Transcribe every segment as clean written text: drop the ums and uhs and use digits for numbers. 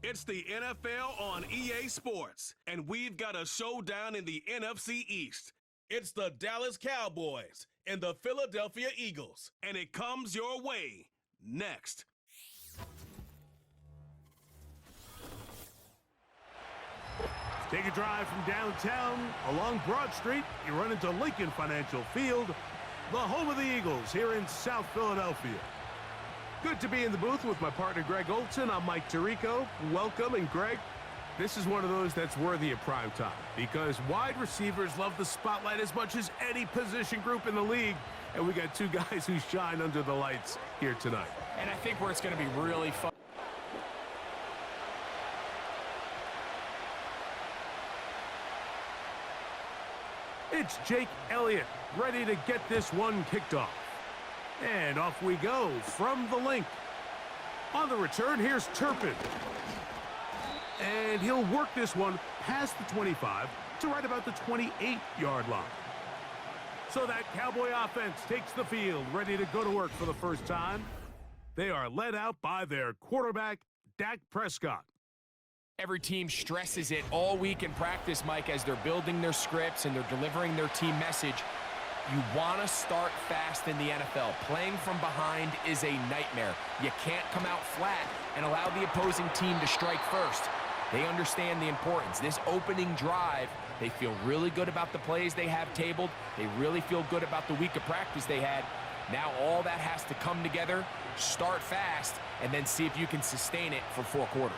It's the NFL on EA Sports, and we've got a showdown in the NFC East. It's the Dallas Cowboys and the Philadelphia Eagles, and it comes your way next. Take a drive from downtown along Broad Street. You run into Lincoln Financial Field, the home of the Eagles here in South Philadelphia. Good to be in the booth with my partner, Greg Olson. I'm Mike Tirico. Welcome. And, Greg, this is one of those that's worthy of prime time because wide receivers love the spotlight as much as any position group in the league. And we got two guys who shine under the lights here tonight. And I think where it's going to be really fun. It's Jake Elliott ready to get this one kicked off. And off we go from the link. On the return, here's Turpin. And he'll work this one past the 25 to right about the 28-yard line. So that Cowboy offense takes the field, ready to go to work for the first time. They are led out by their quarterback, Dak Prescott. Every team stresses it all week in practice, Mike, as they're building their scripts and they're delivering their team message. You want to start fast in the NFL. Playing from behind is a nightmare. You can't come out flat and allow the opposing team to strike first. They understand the importance. This opening drive, they feel really good about the plays they have tabled. They really feel good about the week of practice they had. Now all that has to come together, start fast, and then see if you can sustain it for 4 quarters.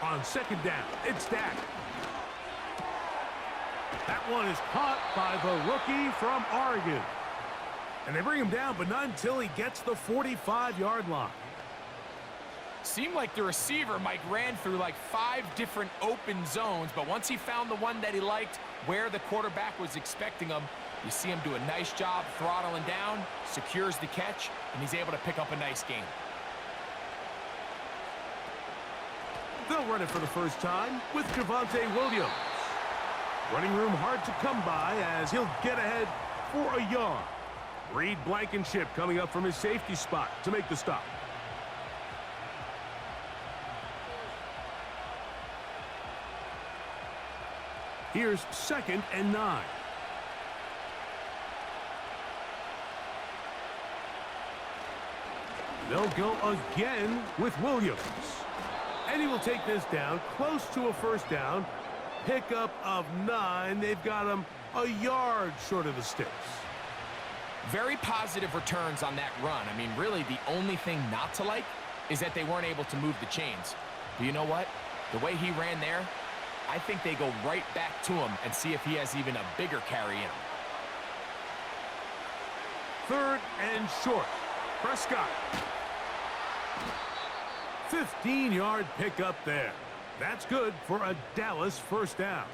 On second down, it's Dak. That one is caught by the rookie from Oregon. And they bring him down, but not until he gets the 45-yard line. Seemed like the receiver, Mike, ran through like 5 different open zones, but once he found the one that he liked, where the quarterback was expecting him, you see him do a nice job throttling down, secures the catch, and he's able to pick up a nice gain. They'll run it for the first time with Javonte Williams. Running room hard to come by as he'll get ahead for a yard. Reed Blankenship coming up from his safety spot to make the stop. Here's 2nd and 9. They'll go again with Williams. And he will take this down close to a first down. Pickup of 9. They've got him a yard short of the sticks. Very positive returns on that run. I mean, really, the only thing not to like is that they weren't able to move the chains. But you know what? The way he ran there, I think they go right back to him and see if he has even a bigger carry in him. 3rd and short. Prescott. 15-yard pickup there. That's good for a Dallas first down.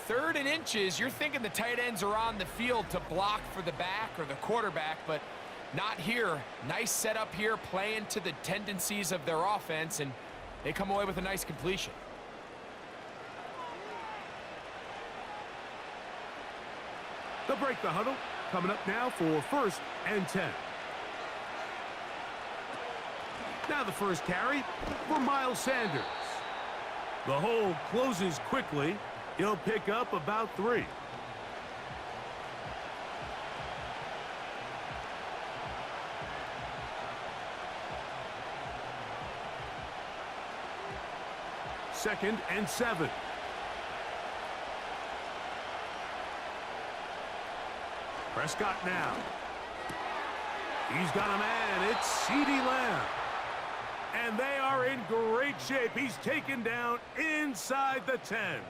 3rd and inches, you're thinking the tight ends are on the field to block for the back or the quarterback, but not here. Nice setup here, playing to the tendencies of their offense, and they come away with a nice completion. They'll break the huddle. Coming up now for 1st and 10. Now the first carry for Miles Sanders. The hole closes quickly. He'll pick up about 3. Second and 7. Prescott now. He's got a man. It's CeeDee Lamb. And they are in great shape. He's taken down inside the 10.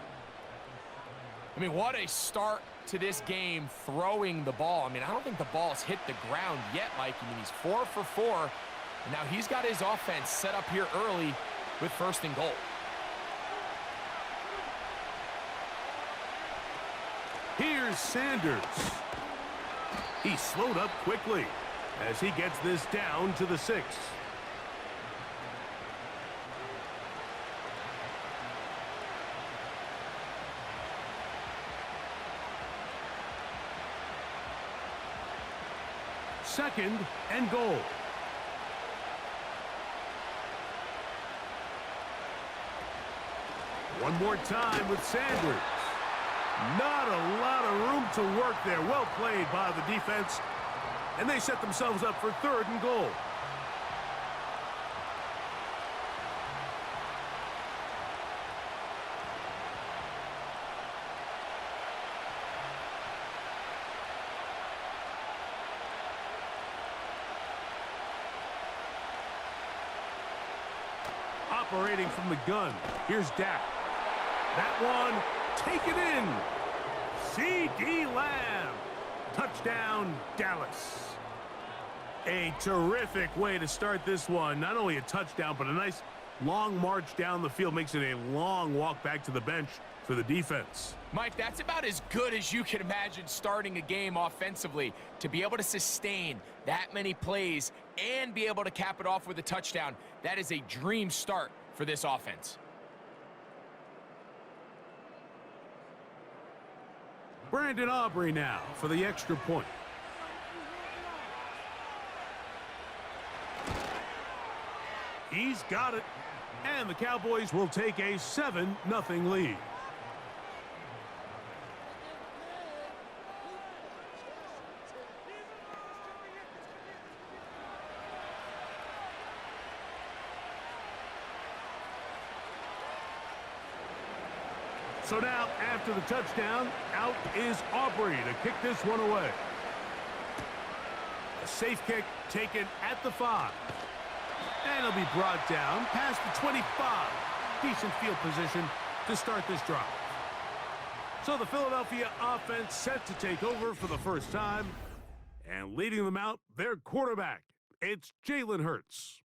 I mean, what a start to this game throwing the ball. I mean, I don't think the ball's hit the ground yet, Mike. I mean, he's 4 for 4. And now he's got his offense set up here early with 1st and goal. Here's Sanders. He slowed up quickly as he gets this down to the 6. 2nd and goal. One more time with Sanders. Not a lot of room to work there. Well played by the defense. And they set themselves up for 3rd and goal. Operating from the gun. Here's Dak. That one taken in. C.D. Lamb. Touchdown, Dallas. A terrific way to start this one. Not only a touchdown, but a nice long march down the field. Makes it a long walk back to the bench for the defense. Mike, that's about as good as you can imagine starting a game offensively. To be able to sustain that many plays and be able to cap it off with a touchdown, that is a dream start for this offense. Brandon Aubrey now for the extra point. He's got it. And the Cowboys will take a 7-0 lead. So now, after the touchdown, out is Aubrey to kick this one away. A safe kick taken at the 5. And it'll be brought down past the 25. Decent field position to start this drive. So the Philadelphia offense set to take over for the first time. And leading them out, their quarterback. It's Jalen Hurts.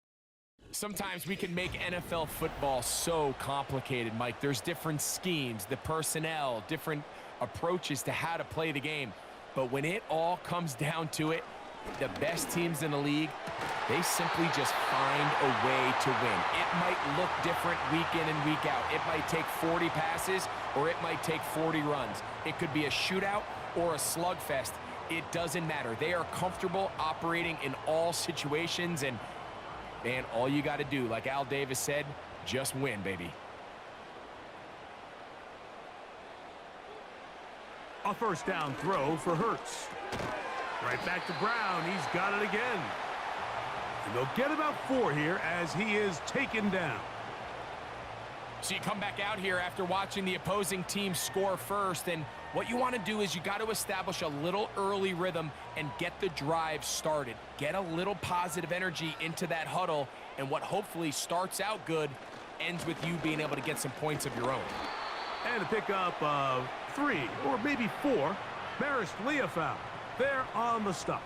Sometimes we can make NFL football so complicated, Mike. There's different schemes, the personnel, different approaches to how to play the game. But when it all comes down to it, the best teams in the league, they simply just find a way to win. It might look different week in and week out. It might take 40 passes or it might take 40 runs. It could be a shootout or a slugfest. It doesn't matter. They are comfortable operating in all situations, and man, all you got to do, like Al Davis said, just win, baby. A first down throw for Hurts. Right back to Brown. He's got it again. And they'll get about 4 here as he is taken down. So you come back out here after watching the opposing team score first, and what you want to do is you got to establish a little early rhythm and get the drive started. Get a little positive energy into that huddle, and what hopefully starts out good ends with you being able to get some points of your own. And a pickup of 3 or maybe 4. Maris Leofow there on the stop.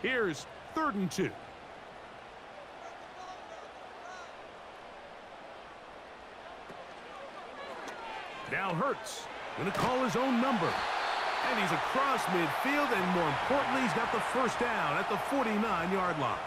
Here's 3rd and 2. Now Hurts going to call his own number. And he's across midfield, and more importantly, he's got the first down at the 49-yard line.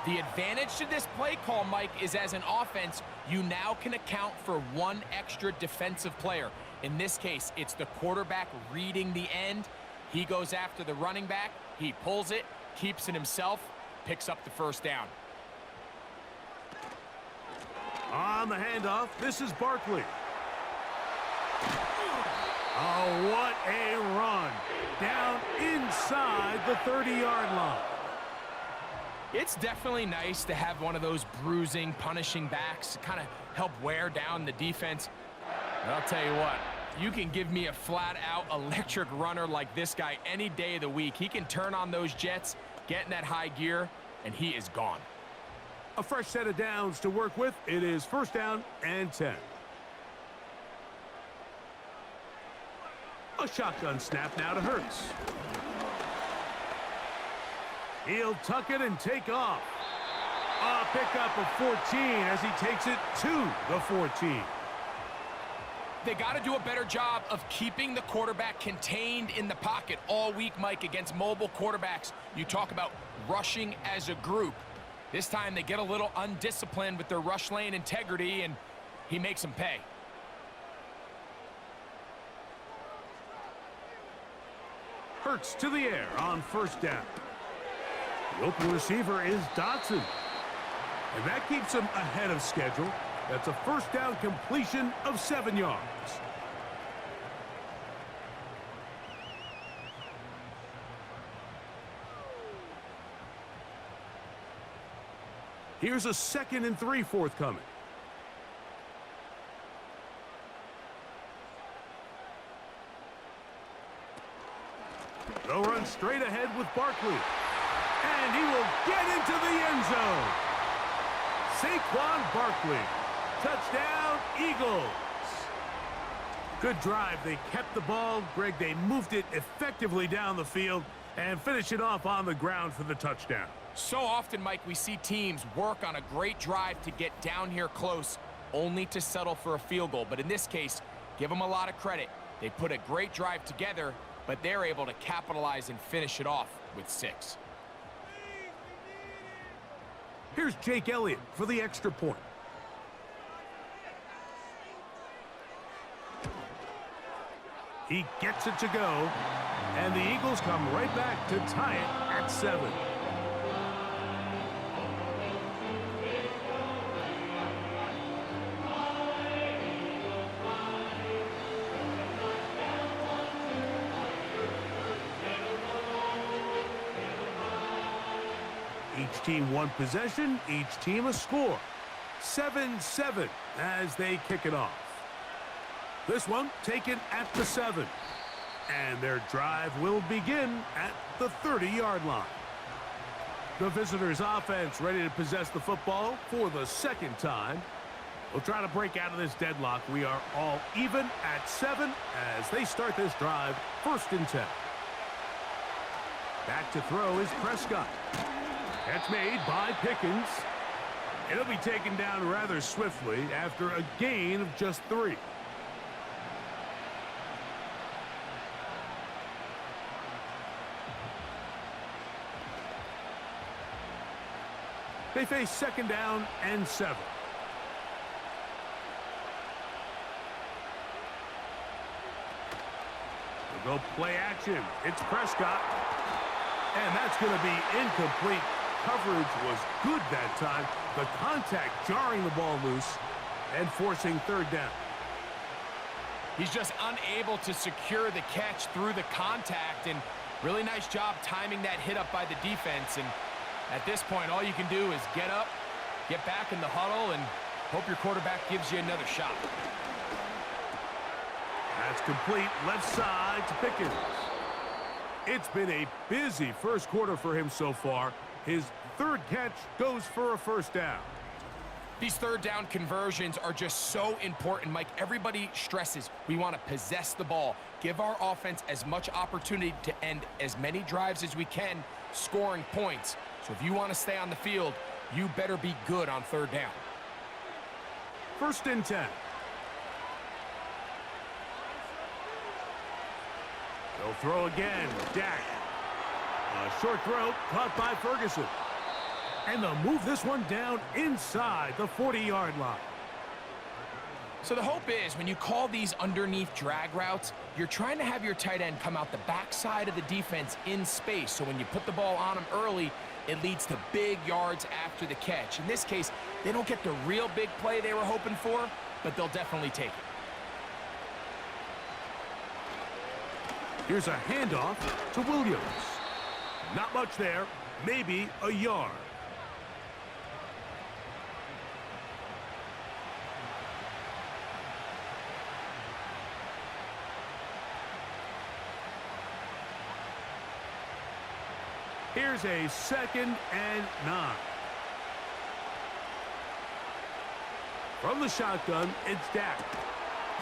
The advantage to this play call, Mike, is as an offense, you now can account for 1 extra defensive player. In this case, it's the quarterback reading the end. He goes after the running back. He pulls it, keeps it himself, picks up the first down. On the handoff, this is Barkley. Oh, what a run. Down inside the 30-yard line. It's definitely nice to have one of those bruising, punishing backs to kind of help wear down the defense. But I'll tell you what, you can give me a flat-out electric runner like this guy any day of the week. He can turn on those jets, get in that high gear, and he is gone. A fresh set of downs to work with. It is first down and 10. A shotgun snap now to Hurts. He'll tuck it and take off. A pickup of 14 as he takes it to the 14. They got to do a better job of keeping the quarterback contained in the pocket all week, Mike, against mobile quarterbacks. You talk about rushing as a group. This time they get a little undisciplined with their rush lane integrity, and he makes them pay. Hurts to the air on first down. The open receiver is Dotson. And that keeps him ahead of schedule. That's a first down completion of 7 yards. Here's a 2nd and 3 forthcoming. They'll run straight ahead with Barkley. And he will get into the end zone. Saquon Barkley. Touchdown, Eagles. Good drive. They kept the ball. Greg, they moved it effectively down the field and finished it off on the ground for the touchdown. So often, Mike, we see teams work on a great drive to get down here close, only to settle for a field goal. But in this case, give them a lot of credit. They put a great drive together, but they're able to capitalize and finish it off with 6. Here's Jake Elliott for the extra point. He gets it to go, and the Eagles come right back to tie it at 7. Each team one possession, each team a score. 7-7 as they kick it off. This one taken at the 7. And their drive will begin at the 30-yard line. The visitors' offense ready to possess the football for the 2nd time. We'll try to break out of this deadlock. We are all even at 7 as they start this drive, 1st and 10. Back to throw is Prescott. Catch made by Pickens. It'll be taken down rather swiftly after a gain of just 3. They face 2nd down and 7. They'll go play action. It's Prescott. And that's going to be incomplete. Coverage was good that time. The contact jarring the ball loose and forcing 3rd down. He's just unable to secure the catch through the contact, and really nice job timing that hit up by the defense. And at this point, all you can do is get up, get back in the huddle, and hope your quarterback gives you another shot. That's complete left side to Pickens. It's been a busy first quarter for him so far. His 3rd catch goes for a 1st down. These 3rd down conversions are just so important, Mike. Everybody stresses we want to possess the ball, give our offense as much opportunity to end as many drives as we can, scoring points. So if you want to stay on the field, you better be good on 3rd down. 1st and 10. They'll throw again. Dak. A short throw caught by Ferguson. And they'll move this one down inside the 40-yard line. So the hope is when you call these underneath drag routes, you're trying to have your tight end come out the backside of the defense in space. So when you put the ball on him early, it leads to big yards after the catch. In this case, they don't get the real big play they were hoping for, but they'll definitely take it. Here's a handoff to Williams. Not much there, maybe a yard. Here's a 2nd and 9. From the shotgun, it's Dak.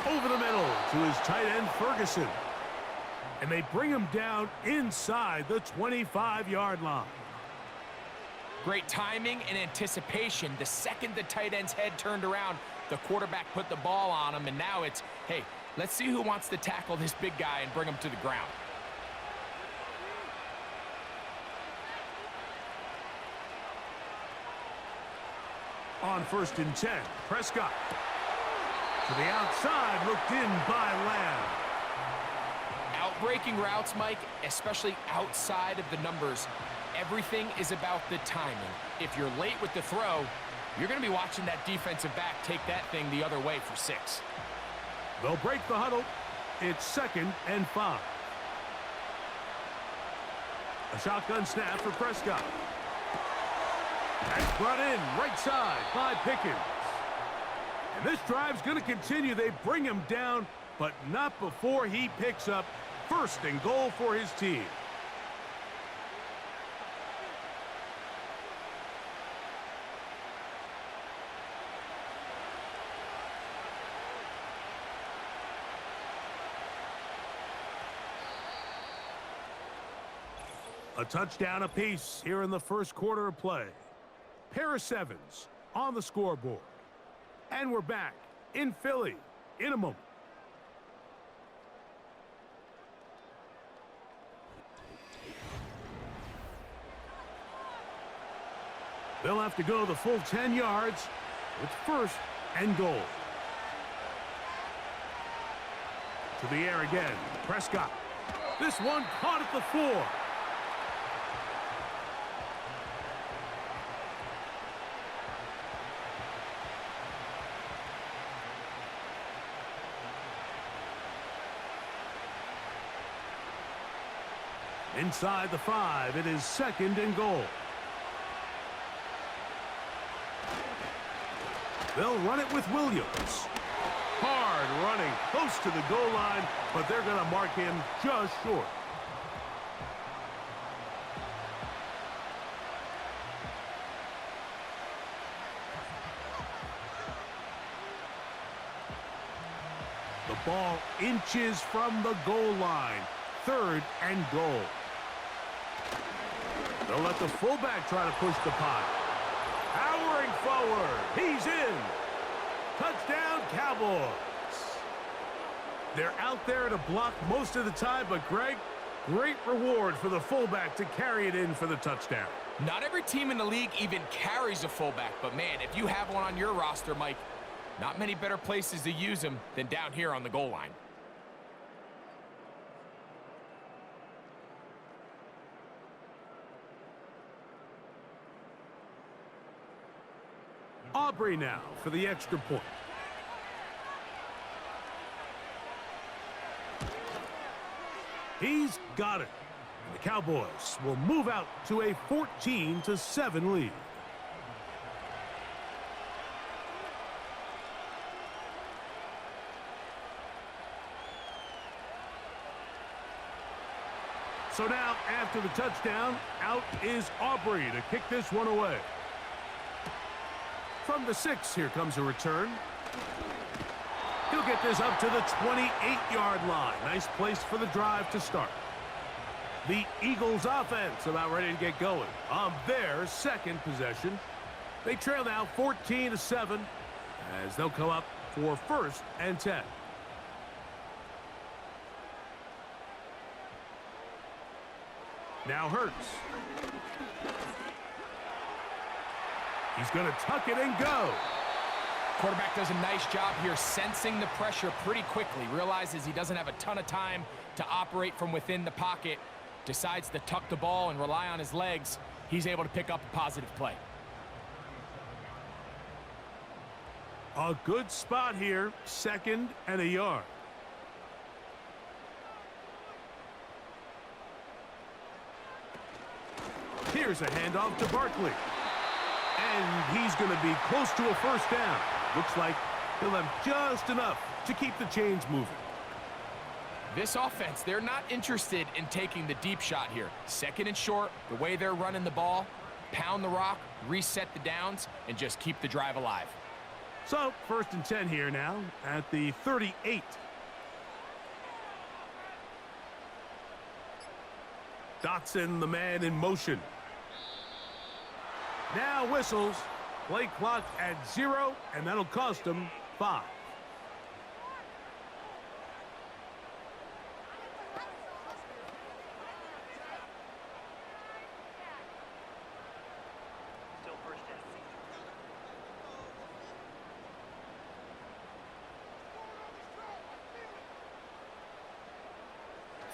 Over the middle to his tight end, Ferguson. And they bring him down inside the 25-yard line. Great timing and anticipation. The second the tight end's head turned around, the quarterback put the ball on him, and now it's, hey, let's see who wants to tackle this big guy and bring him to the ground. On 1st and 10, Prescott. To the outside, looked in by Lamb. Outbreaking routes, Mike, especially outside of the numbers, everything is about the timing. If you're late with the throw, you're going to be watching that defensive back take that thing the other way for 6. They'll break the huddle. It's 2nd and 5. A shotgun snap for Prescott. That's brought in right side by Pickens. And this drive's going to continue. They bring him down, but not before he picks up 1st and goal for his team. A touchdown apiece here in the 1st quarter of play. Pair of 7s on the scoreboard. And we're back in Philly in a moment. They'll have to go the full 10 yards. It's 1st and goal. To the air again. Prescott. This one caught at the 4. Inside the 5, it is 2nd and goal. They'll run it with Williams. Hard running close to the goal line, but they're going to mark him just short. The ball inches from the goal line. 3rd and goal. They'll let the fullback try to push the pile. Powering forward. He's in. Touchdown, Cowboys. They're out there to block most of the time, but Greg, great reward for the fullback to carry it in for the touchdown. Not every team in the league even carries a fullback, but man, if you have one on your roster, Mike, not many better places to use him than down here on the goal line. Aubrey now for the extra point. He's got it. And the Cowboys will move out to a 14-7 lead. So now, after the touchdown, out is Aubrey to kick this one away. From the 6, here comes a return. He'll get this up to the 28-yard line. Nice place for the drive to start. The Eagles offense about ready to get going on their 2nd possession. They trail now 14-7 as they'll come up for 1st and 10. Now Hurts. He's going to tuck it and go. Quarterback does a nice job here sensing the pressure pretty quickly. Realizes he doesn't have a ton of time to operate from within the pocket. Decides to tuck the ball and rely on his legs. He's able to pick up a positive play. A good spot here. 2nd and a yard. Here's a handoff to Barkley. And he's going to be close to a 1st down. Looks like he'll have just enough to keep the chains moving. This offense, they're not interested in taking the deep shot here. 2nd and short, the way they're running the ball, pound the rock, reset the downs, and just keep the drive alive. So, 1st and 10 here now at the 38. Dotson, the man in motion. Now whistles. Play clock at 0, and that'll cost them 5.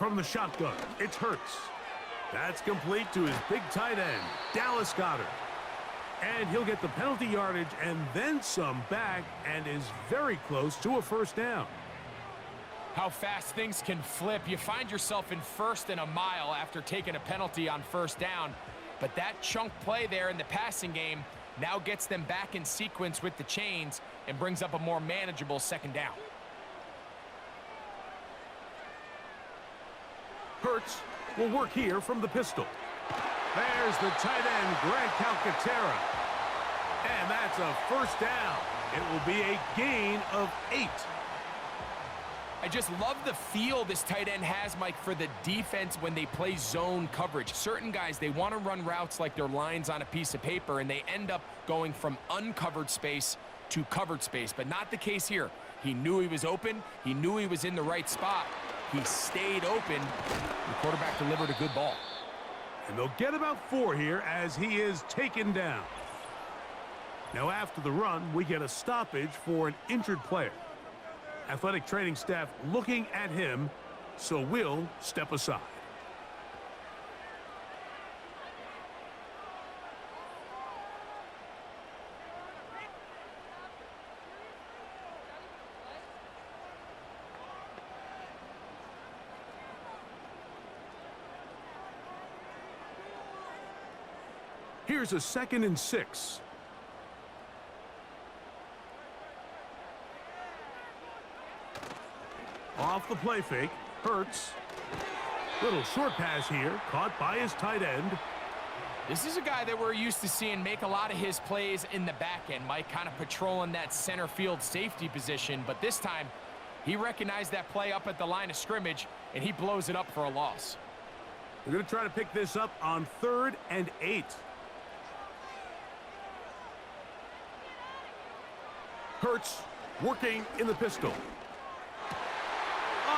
from the shotgun. It's Hurts. That's complete to his big tight end, Dallas Cowboys. And he'll get the penalty yardage and then some back and is very close to a first down. How fast things can flip. You find yourself in first and a mile after taking a penalty on first down. But that chunk play there in the passing game now gets them back in sequence with the chains and brings up a more manageable second down. Hurts will work here from the pistol. There's the tight end, Grant Calcaterra. And that's a first down. It will be a gain of 8. I just love the feel this tight end has, Mike, for the defense when they play zone coverage. Certain guys, they want to run routes like they're lines on a piece of paper, and they end up going from uncovered space to covered space, but not the case here. He knew he was open. He knew he was in the right spot. He stayed open. The quarterback delivered a good ball. And they'll get about 4 here as he is taken down. Now after the run, we get a stoppage for an injured player. Athletic training staff looking at him, so we'll step aside. Here's a 2nd and 6. Off the play fake, Hurts. Little short pass here, caught by his tight end. This is a guy that we're used to seeing make a lot of his plays in the back end, Mike, kind of patrolling that center field safety position, but this time he recognized that play up at the line of scrimmage, and he blows it up for a loss. They're going to try to pick this up on 3rd and 8. Hurts working in the pistol.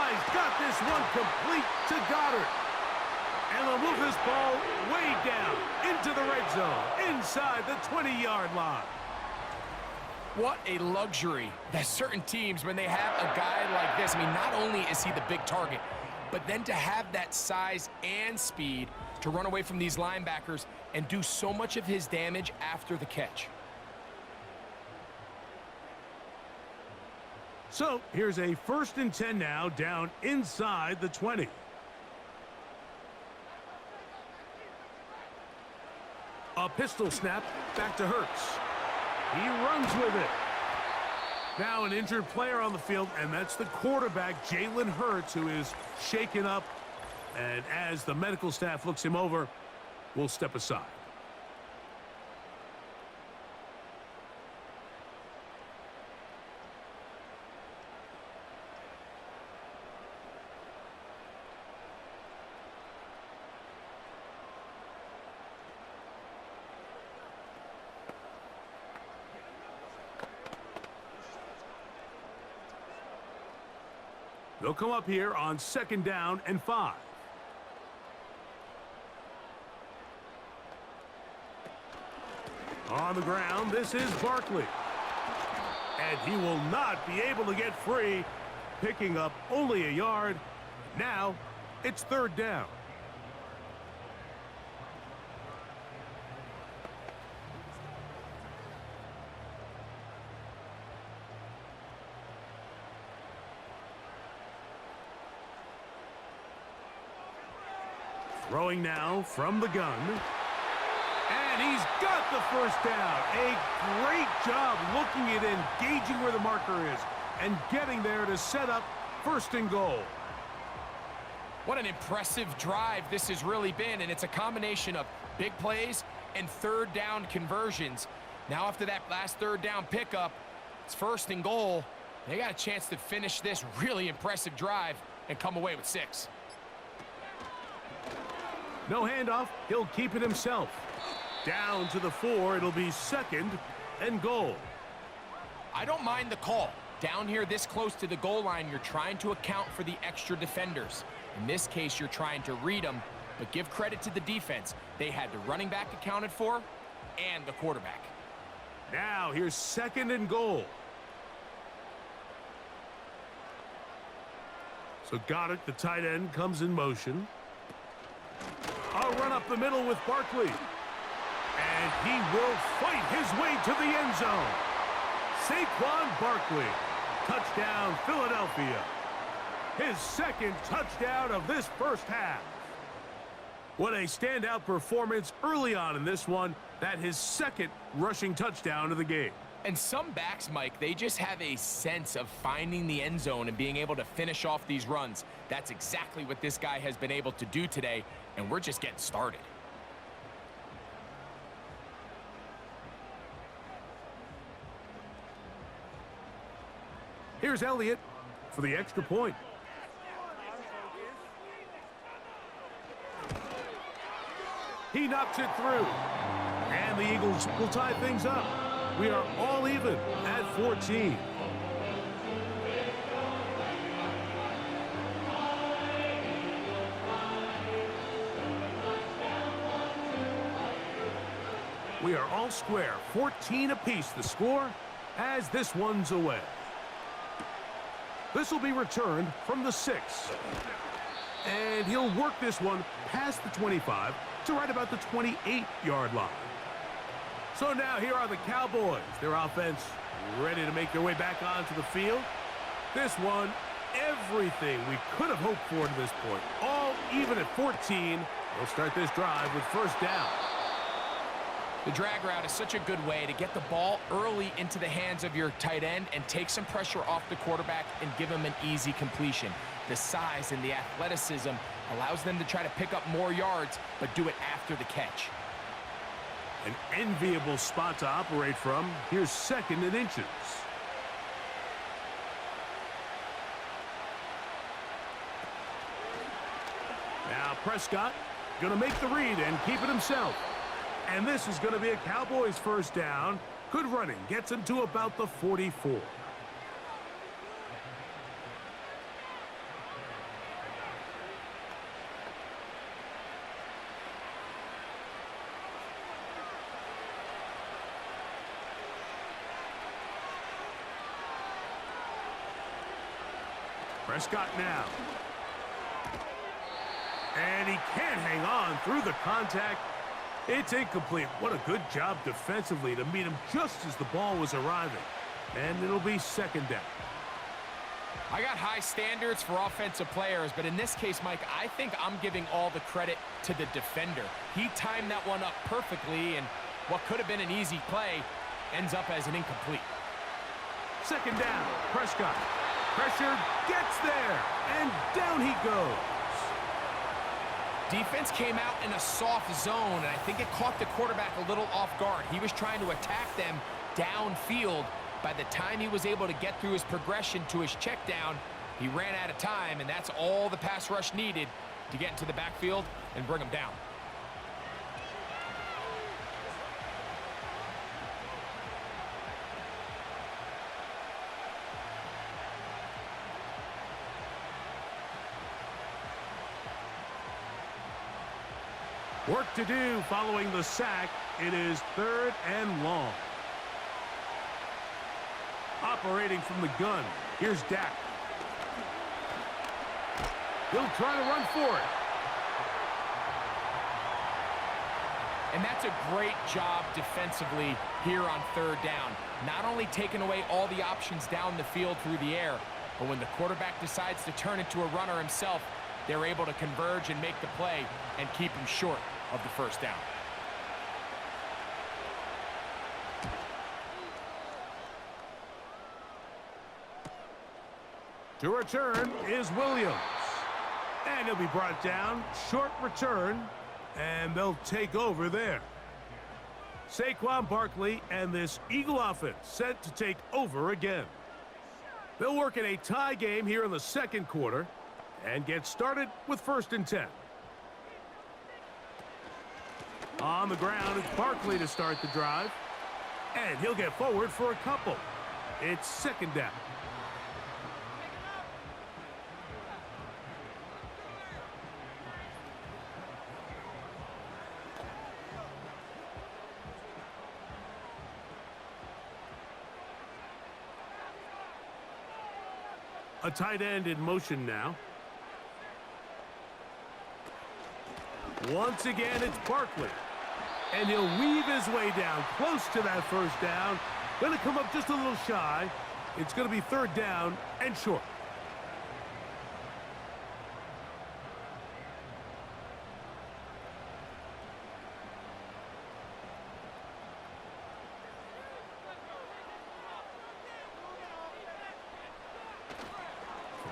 He's got this one complete to Goddard. And they'll move this ball way down into the red zone, inside the 20-yard line. What a luxury that certain teams, when they have a guy like this, I mean, not only is he the big target, but then to have that size and speed to run away from these linebackers and do so much of his damage after the catch. So here's a 1st and 10 now, down inside the 20. A pistol snap back to Hurts. He runs with it. Now an injured player on the field, and that's the quarterback, Jalen Hurts, who is shaken up. And as the medical staff looks him over, we'll step aside. They'll come up here on 2nd down and 5. On the ground, this is Barkley. And he will not be able to get free, picking up only a yard. Now, it's 3rd down. Throwing now from the gun. And he's got the first down. A great job looking at engaging where the marker is and getting there to set up 1st and goal. What an impressive drive this has really been, and it's a combination of big plays and 3rd down conversions. Now after that last 3rd down pickup, it's 1st and goal. They got a chance to finish this really impressive drive and come away with 6. No handoff. He'll keep it himself. Down to the 4. It'll be 2nd and goal. I don't mind the call. Down here this close to the goal line, you're trying to account for the extra defenders. In this case, you're trying to read them, but give credit to the defense. They had the running back accounted for and the quarterback. Now here's 2nd and goal. So Goddard, the tight end, comes in motion. A run up the middle with Barkley. And he will fight his way to the end zone. Saquon Barkley. Touchdown, Philadelphia. His second touchdown of this first half. What a standout performance early on in this one. That his second rushing touchdown of the game. And some backs, Mike, they just have a sense of finding the end zone and being able to finish off these runs. That's exactly what this guy has been able to do today, and we're just getting started. Here's Elliott for the extra point. He knocks it through. And the Eagles will tie things up. We are all even at 14. We are all square. 14 apiece the score as this one's away. This will be returned from the 6. And he'll work this one past the 25 to right about the 28-yard line. So now here are the Cowboys. Their offense ready to make their way back onto the field. This one, everything we could have hoped for to this point. All even at 14. They'll start this drive with first down. The drag route is such a good way to get the ball early into the hands of your tight end and take some pressure off the quarterback and give him an easy completion. The size and the athleticism allows them to try to pick up more yards, but do it after the catch. An enviable spot to operate from. Here's second and inches. Now Prescott going to make the read and keep it himself. And this is going to be a Cowboys first down. Good running. Gets him to about the 44. Prescott now. And he can't hang on through the contact. It's incomplete. What a good job defensively to meet him just as the ball was arriving. And it'll be second down. I got high standards for offensive players, but in this case, Mike, I think I'm giving all the credit to the defender. He timed that one up perfectly, and what could have been an easy play ends up as an incomplete. Second down, Prescott. Pressure gets there, and down he goes. Defense came out in a soft zone, and I think it caught the quarterback a little off guard. He was trying to attack them downfield. By the time he was able to get through his progression to his check down, he ran out of time, and that's all the pass rush needed to get into the backfield and bring him down. Work to do following the sack. It is third and long. Operating from the gun. Here's Dak. He'll try to run for it. And that's a great job defensively here on third down. Not only taking away all the options down the field through the air, but when the quarterback decides to turn into a runner himself, they're able to converge and make the play and keep him short of the first down. To return is Williams. And he'll be brought down. Short return. And they'll take over there. Saquon Barkley and this Eagle offense set to take over again. They'll work in a tie game here in the second quarter and get started with first and 10. On the ground, it's Barkley to start the drive. And he'll get forward for a couple. It's second down. A tight end in motion now. Once again, it's Barkley. And he'll weave his way down close to that first down. Going to come up just a little shy. It's going to be third down and short.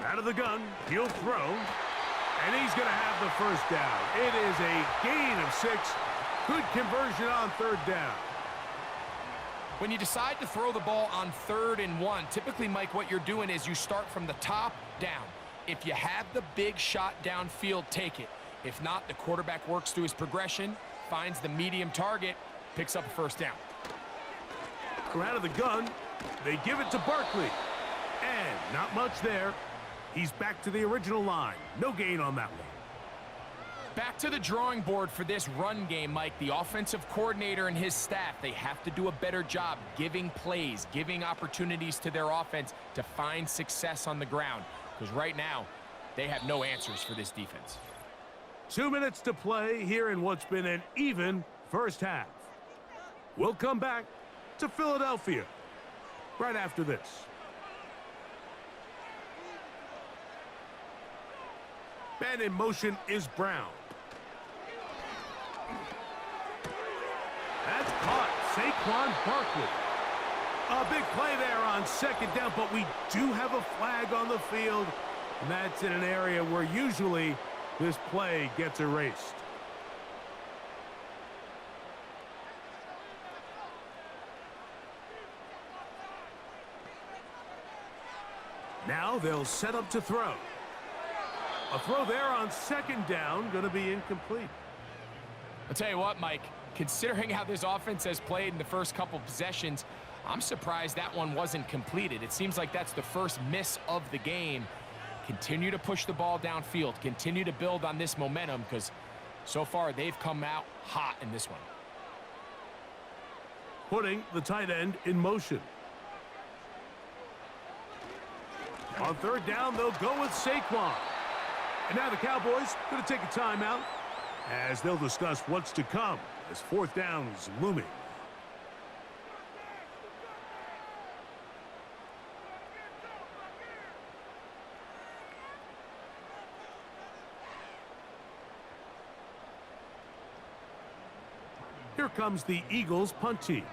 Out of the gun, he'll throw, and he's going to have the first down. It is a gain of 6. Good conversion on third down. When you decide to throw the ball on 3rd and 1, typically, Mike, what you're doing is you start from the top down. If you have the big shot downfield, take it. If not, the quarterback works through his progression, finds the medium target, picks up a first down. From out of the gun, they give it to Barkley. And not much there. He's back to the original line. No gain on that one. Back to the drawing board for this run game, Mike. The offensive coordinator and his staff, they have to do a better job giving plays, giving opportunities to their offense to find success on the ground. Because right now, they have no answers for this defense. 2 minutes to play here in what's been an even first half. We'll come back to Philadelphia right after this. Man in motion is Brown. That's caught. Saquon Barkley. A big play there on second down, but we do have a flag on the field, and that's in an area where usually this play gets erased. Now they'll set up to throw. A throw there on second down, going to be incomplete. I'll tell you what, Mike, considering how this offense has played in the first couple possessions, I'm surprised that one wasn't completed. It seems like that's the first miss of the game. Continue to push the ball downfield. Continue to build on this momentum because so far they've come out hot in this one. Putting the tight end in motion. On third down, they'll go with Saquon. And now the Cowboys going to take a timeout as they'll discuss what's to come as fourth down is looming. Here comes the Eagles punt team.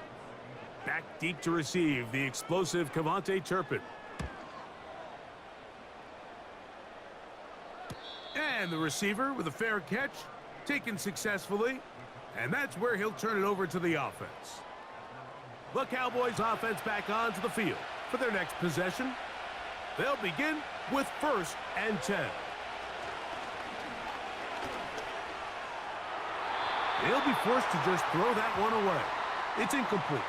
Back deep to receive the explosive Kevontae Turpin. And the receiver with a fair catch, taken successfully, and that's where he'll turn it over to the offense. The Cowboys offense back onto the field for their next possession. They'll begin with 1st and 10. They'll be forced to just throw that one away. It's incomplete.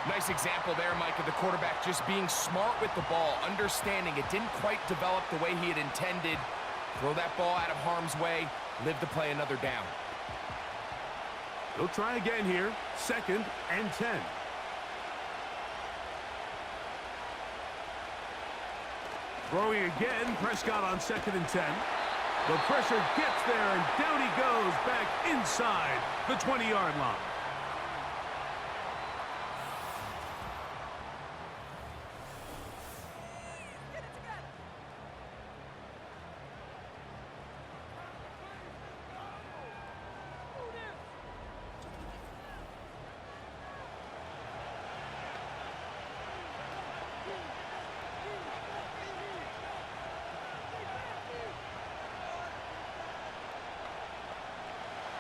Nice example there, Mike, of the quarterback just being smart with the ball, understanding it didn't quite develop the way he had intended. Throw that ball out of harm's way, live to play another down. They'll try again here, 2nd and 10. Throwing again, Prescott on 2nd and 10. The pressure gets there, and down he goes back inside the 20-yard line.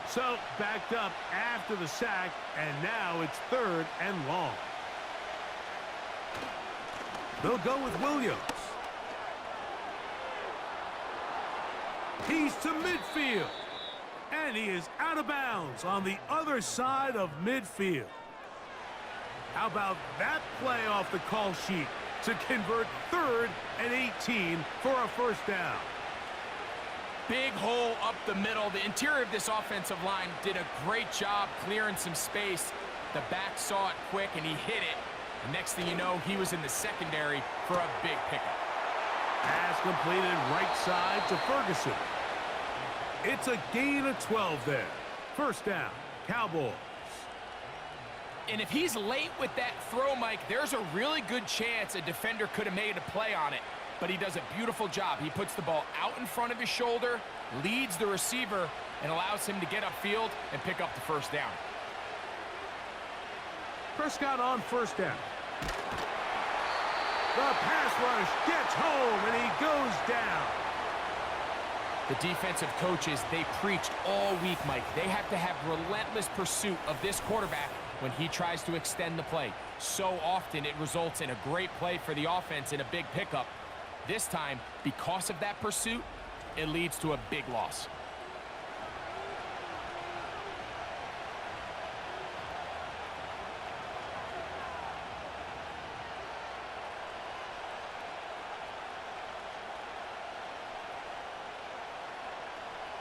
So, backed up after the sack, and now it's 3rd and long. They'll go with Williams. He's to midfield. And he is out of bounds on the other side of midfield. How about that play off the call sheet to convert 3rd and 18 for a first down? Big hole up the middle. The interior of this offensive line did a great job clearing some space. The back saw it quick, and he hit it. The next thing you know, he was in the secondary for a big pickup. Pass completed right side to Ferguson. It's a gain of 12 there. First down, Cowboys. And if he's late with that throw, Mike, there's a really good chance a defender could have made a play on it. But he does a beautiful job. He puts the ball out in front of his shoulder, leads the receiver, and allows him to get upfield and pick up the first down. Prescott on first down. The pass rush gets home, and he goes down. The defensive coaches, they preached all week, Mike. They have to have relentless pursuit of this quarterback when he tries to extend the play. So often it results in a great play for the offense and a big pickup. This time, because of that pursuit, it leads to a big loss.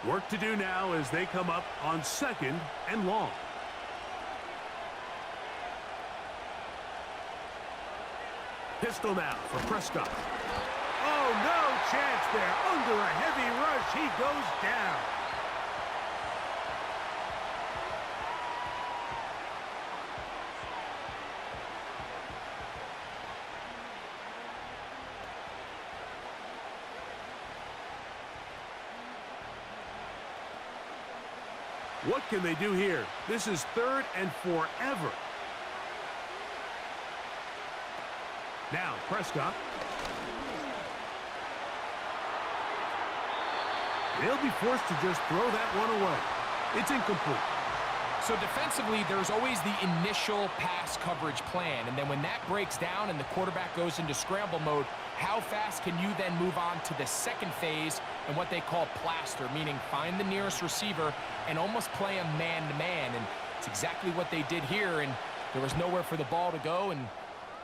Work to do now as they come up on second and long. Pistol now for Prescott. Oh, no chance there. Under a heavy rush, he goes down. What can they do here? This is third and forever. Now, Prescott. They'll be forced to just throw that one away. It's incomplete. So defensively, there's always the initial pass coverage plan, and then when that breaks down and the quarterback goes into scramble mode, how fast can you then move on to the second phase and what they call plaster, meaning find the nearest receiver and almost play him man-to-man, and it's exactly what they did here, and there was nowhere for the ball to go, and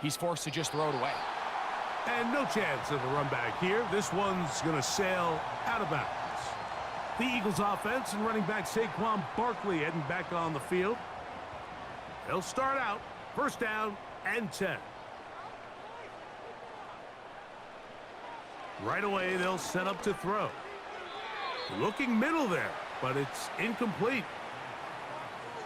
he's forced to just throw it away. And no chance of a run back here. This one's going to sail out of bounds. The Eagles offense and running back Saquon Barkley heading back on the field. They'll start out first down and 10. Right away, they'll set up to throw. Looking middle there, but it's incomplete.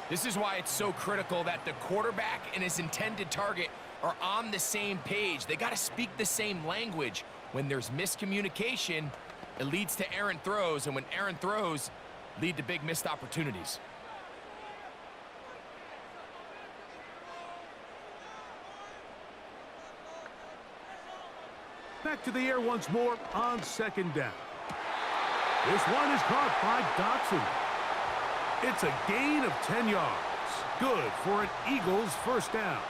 This is why it's so critical that the quarterback and his intended target are on the same page. They got to speak the same language. When there's miscommunication, it leads to errant throws, and when errant throws lead to big missed opportunities. Back to the air once more on second down. This one is caught by Dotson. It's a gain of 10 yards. Good for an Eagles first down.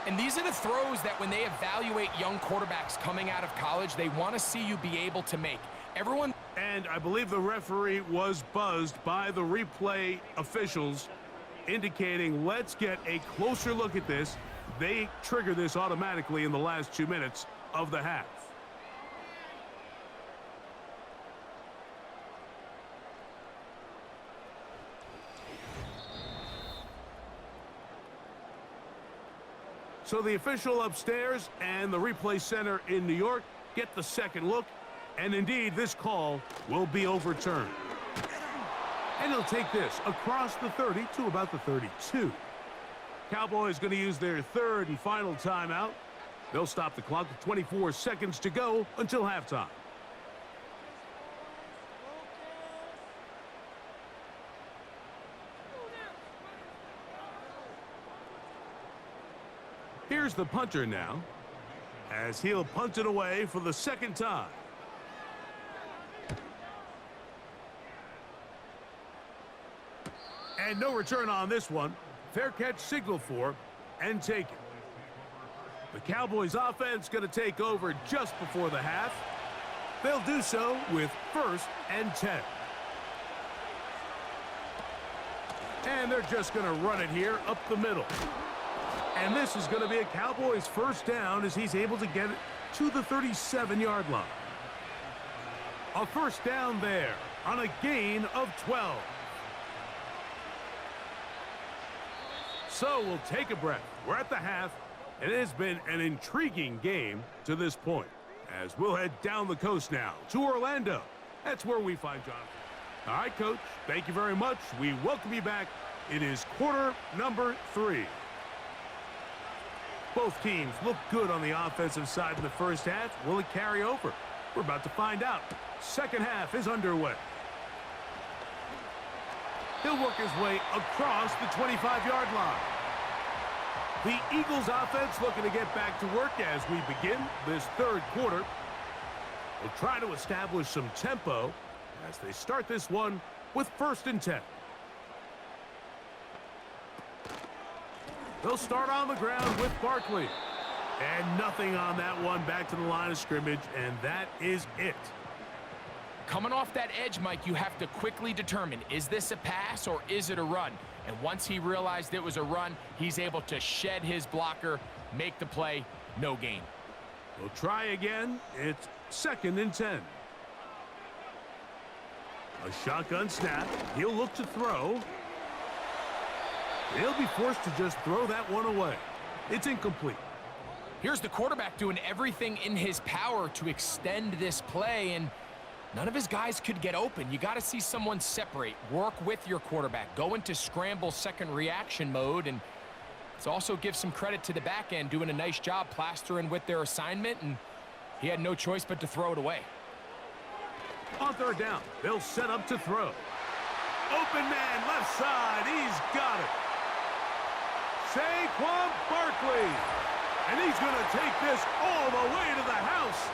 And these are the throws that when they evaluate young quarterbacks coming out of college, they want to see you be able to make. Everyone. And I believe the referee was buzzed by the replay officials, indicating let's get a closer look at this. They trigger this automatically in the last 2 minutes of the half. So the official upstairs and the replay center in New York get the second look, and indeed this call will be overturned. And he'll take this across the 30 to about the 32. Cowboys going to use their third and final timeout. They'll stop the clock with 24 seconds to go until halftime. Here's the punter now, as he'll punt it away for the second time. And no return on this one. Fair catch signal for and taken. The Cowboys offense going to take over just before the half. They'll do so with first and 10. And they're just going to run it here up the middle. And this is going to be a Cowboys first down as he's able to get it to the 37-yard line. A first down there on a gain of 12. So we'll take a breath. We're at the half. It has been an intriguing game to this point, as we'll head down the coast now to Orlando That's where we find Jonathan. All right, Coach, thank you very much. We welcome you back. It is quarter number 3. Both teams look good on the offensive side in the first half. Will it carry over? We're about to find out. Second half is underway. He'll work his way across the 25-yard line. The Eagles offense looking to get back to work as we begin this third quarter. They'll try to establish some tempo as they start this one with 1st and 10. They'll start on the ground with Barkley. And nothing on that one, back to the line of scrimmage, and that is it. Coming off that edge, Mike, you have to quickly determine, is this a pass or is it a run? And once he realized it was a run, he's able to shed his blocker, make the play, no gain. We'll try again. It's 2nd and 10. A shotgun snap. He'll look to throw. He'll be forced to just throw that one away. It's incomplete. Here's the quarterback doing everything in his power to extend this play, and none of his guys could get open. You got to see someone separate, work with your quarterback, go into scramble second reaction mode, and let's also give some credit to the back end doing a nice job plastering with their assignment, and he had no choice but to throw it away. On 3rd down, they'll set up to throw. Open man, left side, he's got it. Saquon Barkley. And he's going to take this all the way to the house.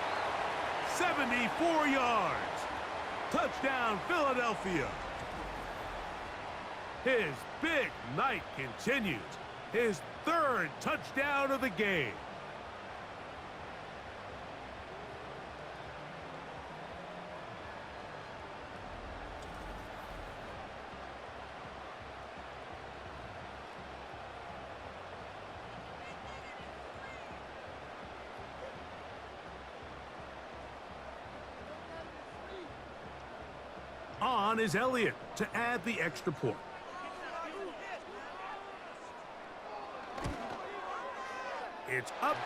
74 yards. Touchdown, Philadelphia. His big night continues. His 3rd touchdown of the game. On is Elliott to add the extra point. It's up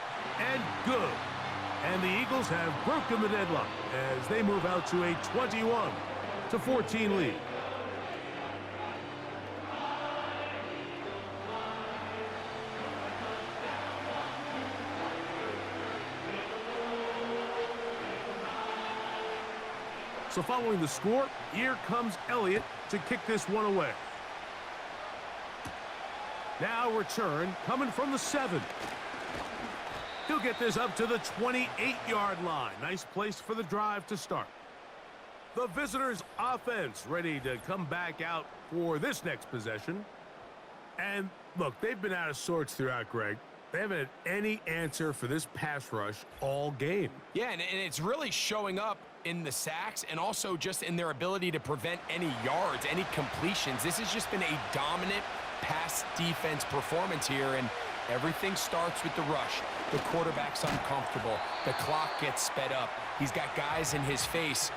and good. And the Eagles have broken the deadlock as they move out to a 21-14 lead. So following the score, here comes Elliott to kick this one away. Now return coming from the 7. He'll get this up to the 28-yard line. Nice place for the drive to start. The visitors' offense ready to come back out for this next possession. And look, they've been out of sorts throughout, Greg. They haven't had any answer for this pass rush all game. Yeah, and it's really showing up in the sacks and also just in their ability to prevent any yards, any completions. This has just been a dominant pass defense performance here, and everything starts with the rush. The quarterback's uncomfortable. The clock gets sped up. He's got guys in his face.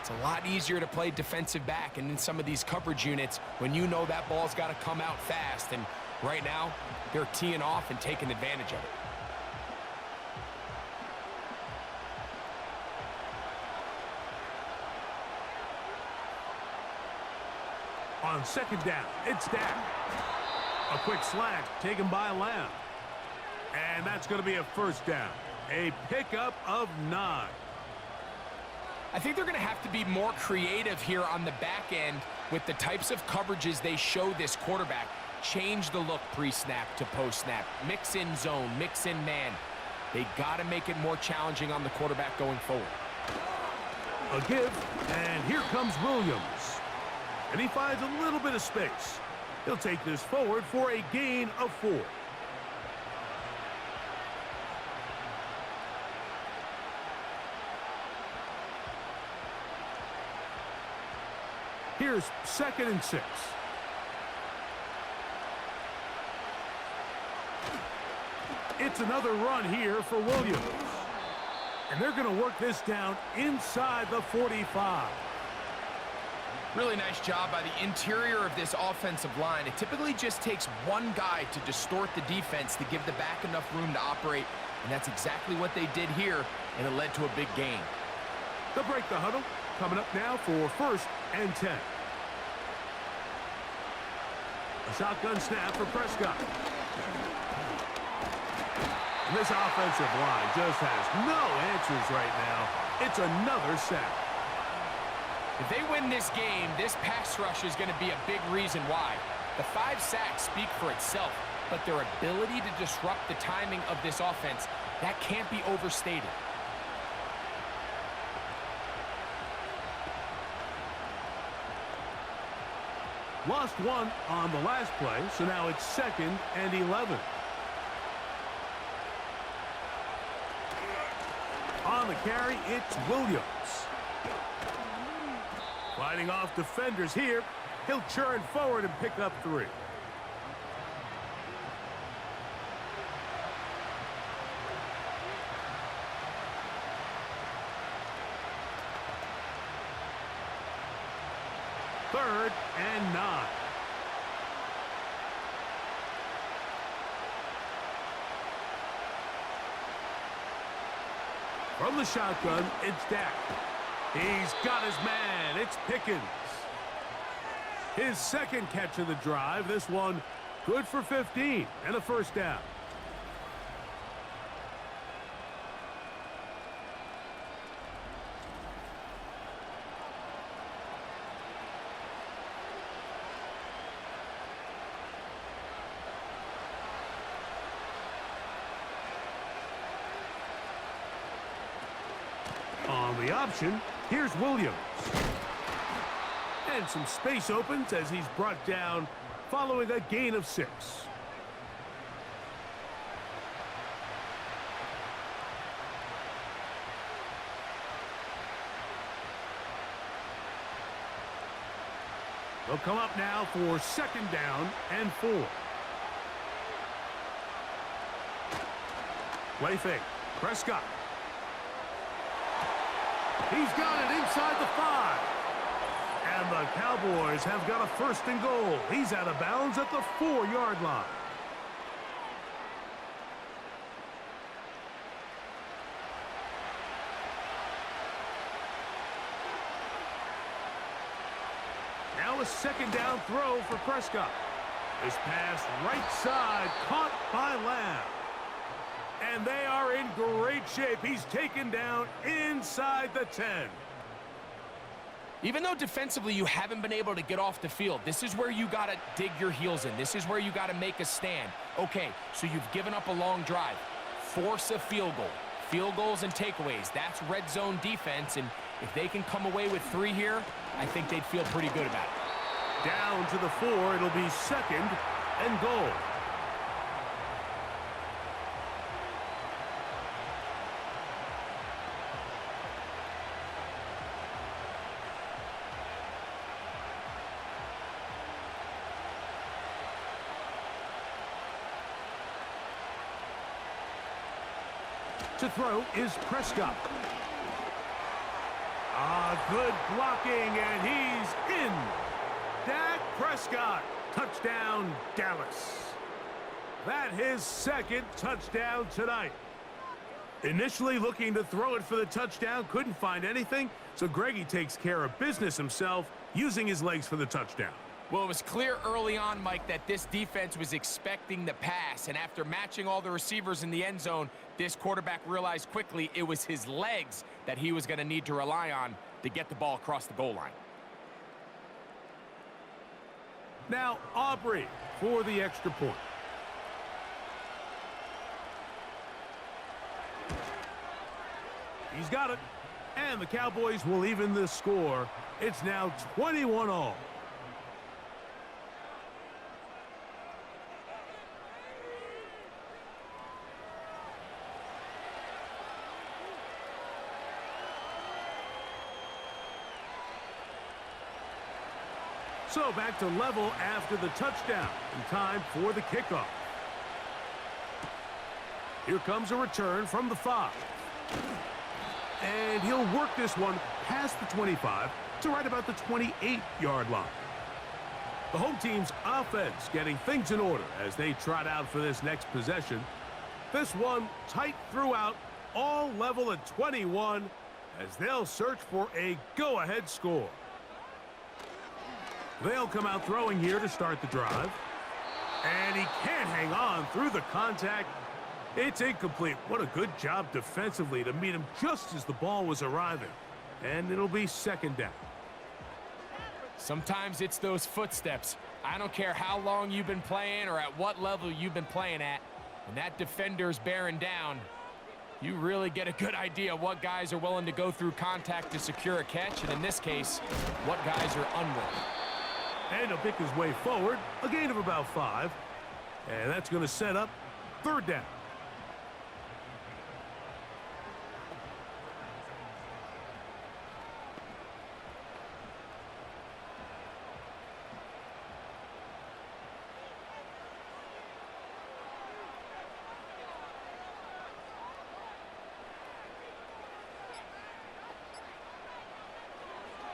It's a lot easier to play defensive back, and in some of these coverage units, when you know that ball's got to come out fast, and right now, they're teeing off and taking advantage of it. On 2nd down, it's Dak. A quick slant taken by Lamb. And that's going to be a 1st down. A pickup of 9. I think they're going to have to be more creative here on the back end with the types of coverages they show this quarterback. Change the look pre-snap to post-snap. Mix in zone, mix in man. They got to make it more challenging on the quarterback going forward. A give, and here comes Williams. And he finds a little bit of space. He'll take this forward for a gain of 4. Here's 2nd and 6. It's another run here for Williams. And they're going to work this down inside the 45. Really nice job by the interior of this offensive line. It typically just takes one guy to distort the defense to give the back enough room to operate, and that's exactly what they did here, and it led to a big gain. They'll break the huddle. coming up now for 1st and 10. A shotgun snap for Prescott. And this offensive line just has no answers right now. It's another sack. If they win this game, this pass rush is going to be a big reason why. The 5 sacks speak for itself, but their ability to disrupt the timing of this offense, that can't be overstated. Lost one on the last play, so now it's 2nd and 11. On the carry, it's Williams. Fighting off defenders here. He'll churn forward and pick up 3. Third and 9. From the shotgun, it's Dak. He's got his man. It's Pickens. His 2nd catch of the drive. This one good for 15 and a 1st down. On the option, here's Williams. And some space opens as he's brought down following a gain of 6. They'll come up now for 2nd down and 4. Play fake. Prescott. He's got it inside the 5. And the Cowboys have got a 1st and goal. He's out of bounds at the 4-yard line. Now a 2nd down throw for Prescott. This pass right side caught by Lamb. And they are in great shape. He's taken down inside the 10. Even though defensively you haven't been able to get off the field, this is where you got to dig your heels in. This is where you got to make a stand. Okay, so you've given up a long drive. Force a field goal. Field goals and takeaways. That's red zone defense, and if they can come away with 3 here, I think they'd feel pretty good about it. Down to the 4. It'll be 2nd and goal. To throw is Prescott. Good blocking, and he's in. Dak Prescott. Touchdown, Dallas. That his 2nd touchdown tonight. Initially looking to throw it for the touchdown, couldn't find anything, so Greggy takes care of business himself, using his legs for the touchdown. Well, it was clear early on, Mike, that this defense was expecting the pass, and after matching all the receivers in the end zone, this quarterback realized quickly it was his legs that he was going to need to rely on to get the ball across the goal line. Now Aubrey for the extra point. He's got it, and the Cowboys will even the score. It's now 21-all. So back to level after the touchdown, and time for the kickoff. Here comes a return from the 5. And he'll work this one past the 25 to right about the 28-yard line. The home team's offense getting things in order as they trot out for this next possession. This one tight throughout, all level at 21, as they'll search for a go-ahead score. They'll come out throwing here to start the drive. And he can't hang on through the contact. It's incomplete. What a good job defensively to meet him just as the ball was arriving. And it'll be second down. Sometimes it's those footsteps. I don't care how long you've been playing or at what level you've been playing at. When that defender's bearing down, you really get a good idea what guys are willing to go through contact to secure a catch, and in this case, what guys are unwilling. And he'll pick his way forward, a gain of about 5. And that's going to set up third down.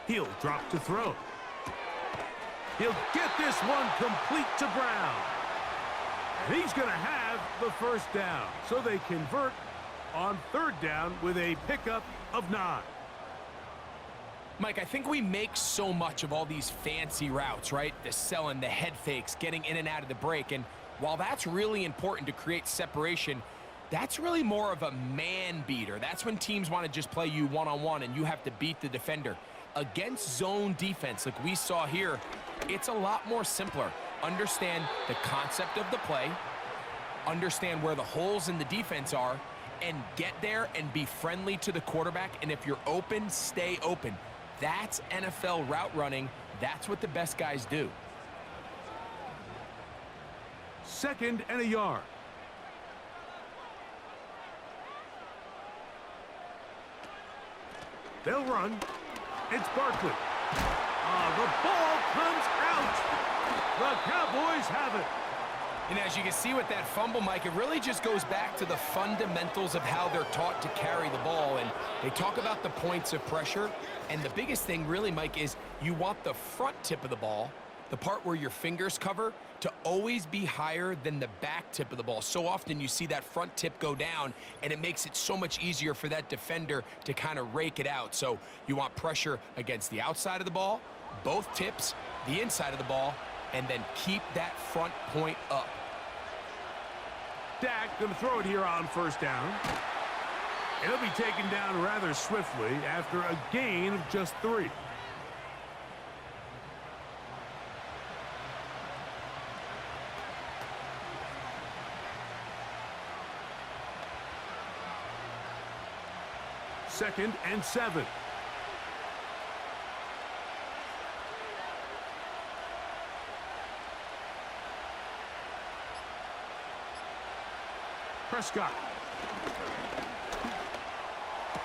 He'll drop to throw. He'll get this one complete to Brown. And he's going to have the first down. So they convert on third down with a pickup of 9. Mike, I think we make so much of all these fancy routes, right? The selling, the head fakes, getting in and out of the break. And while that's really important to create separation, that's really more of a man beater. That's when teams want to just play you one-on-one and you have to beat the defender. Against zone defense like we saw here, it's a lot more simpler. Understand the concept of the play, understand where the holes in the defense are, and get there and be friendly to the quarterback. And if you're open, stay open. That's NFL route running. That's what the best guys do. Second and a yard. They'll run. It's Barkley. The ball comes out. The Cowboys have it. And as you can see with that fumble, Mike, it really just goes back to the fundamentals of how they're taught to carry the ball. And they talk about the points of pressure. And the biggest thing really, Mike, is you want the front tip of the ball, the part where your fingers cover, to always be higher than the back tip of the ball. So often you see that front tip go down, and it makes it so much easier for that defender to kind of rake it out. So you want pressure against the outside of the ball, both tips, the inside of the ball, and then keep that front point up. Dak going to throw it here on first down. It'll be taken down rather swiftly after a gain of just 3. Second and 7. Prescott.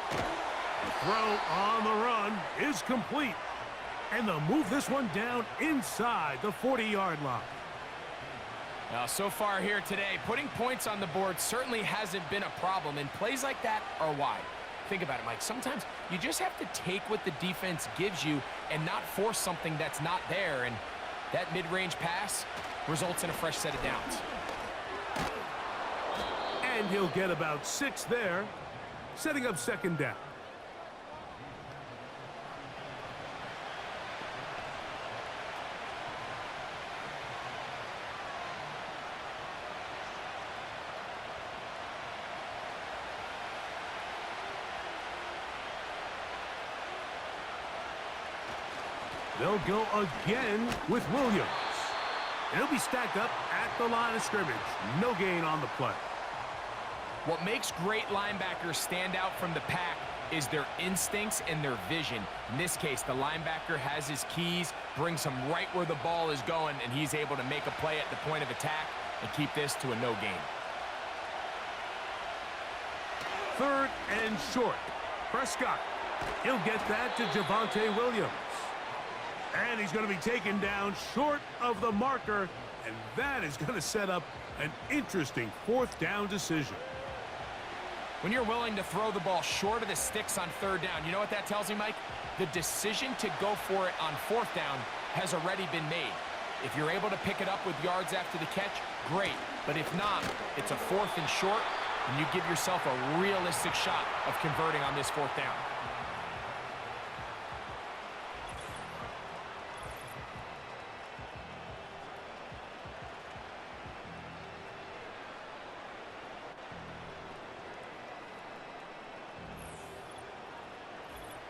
The throw on the run is complete. And they'll move this one down inside the 40-yard line. Now, so far here today, putting points on the board certainly hasn't been a problem, and plays like that are why. Think about it, Mike. Sometimes you just have to take what the defense gives you and not force something that's not there, and that mid-range pass results in a fresh set of downs. And he'll get about 6 there, setting up second down. They'll go again with Williams. And he'll be stacked up at the line of scrimmage. No gain on the play. What makes great linebackers stand out from the pack is their instincts and their vision. In this case, the linebacker has his keys, brings him right where the ball is going, and he's able to make a play at the point of attack and keep this to a no gain. Third and short. Prescott. He'll get that to Javonte Williams. And he's going to be taken down short of the marker, and that is going to set up an interesting fourth down decision. When you're willing to throw the ball short of the sticks on third down, you know what that tells me, Mike? The decision to go for it on fourth down has already been made. If you're able to pick it up with yards after the catch, great. But if not, it's a fourth and short, and you give yourself a realistic shot of converting on this fourth down.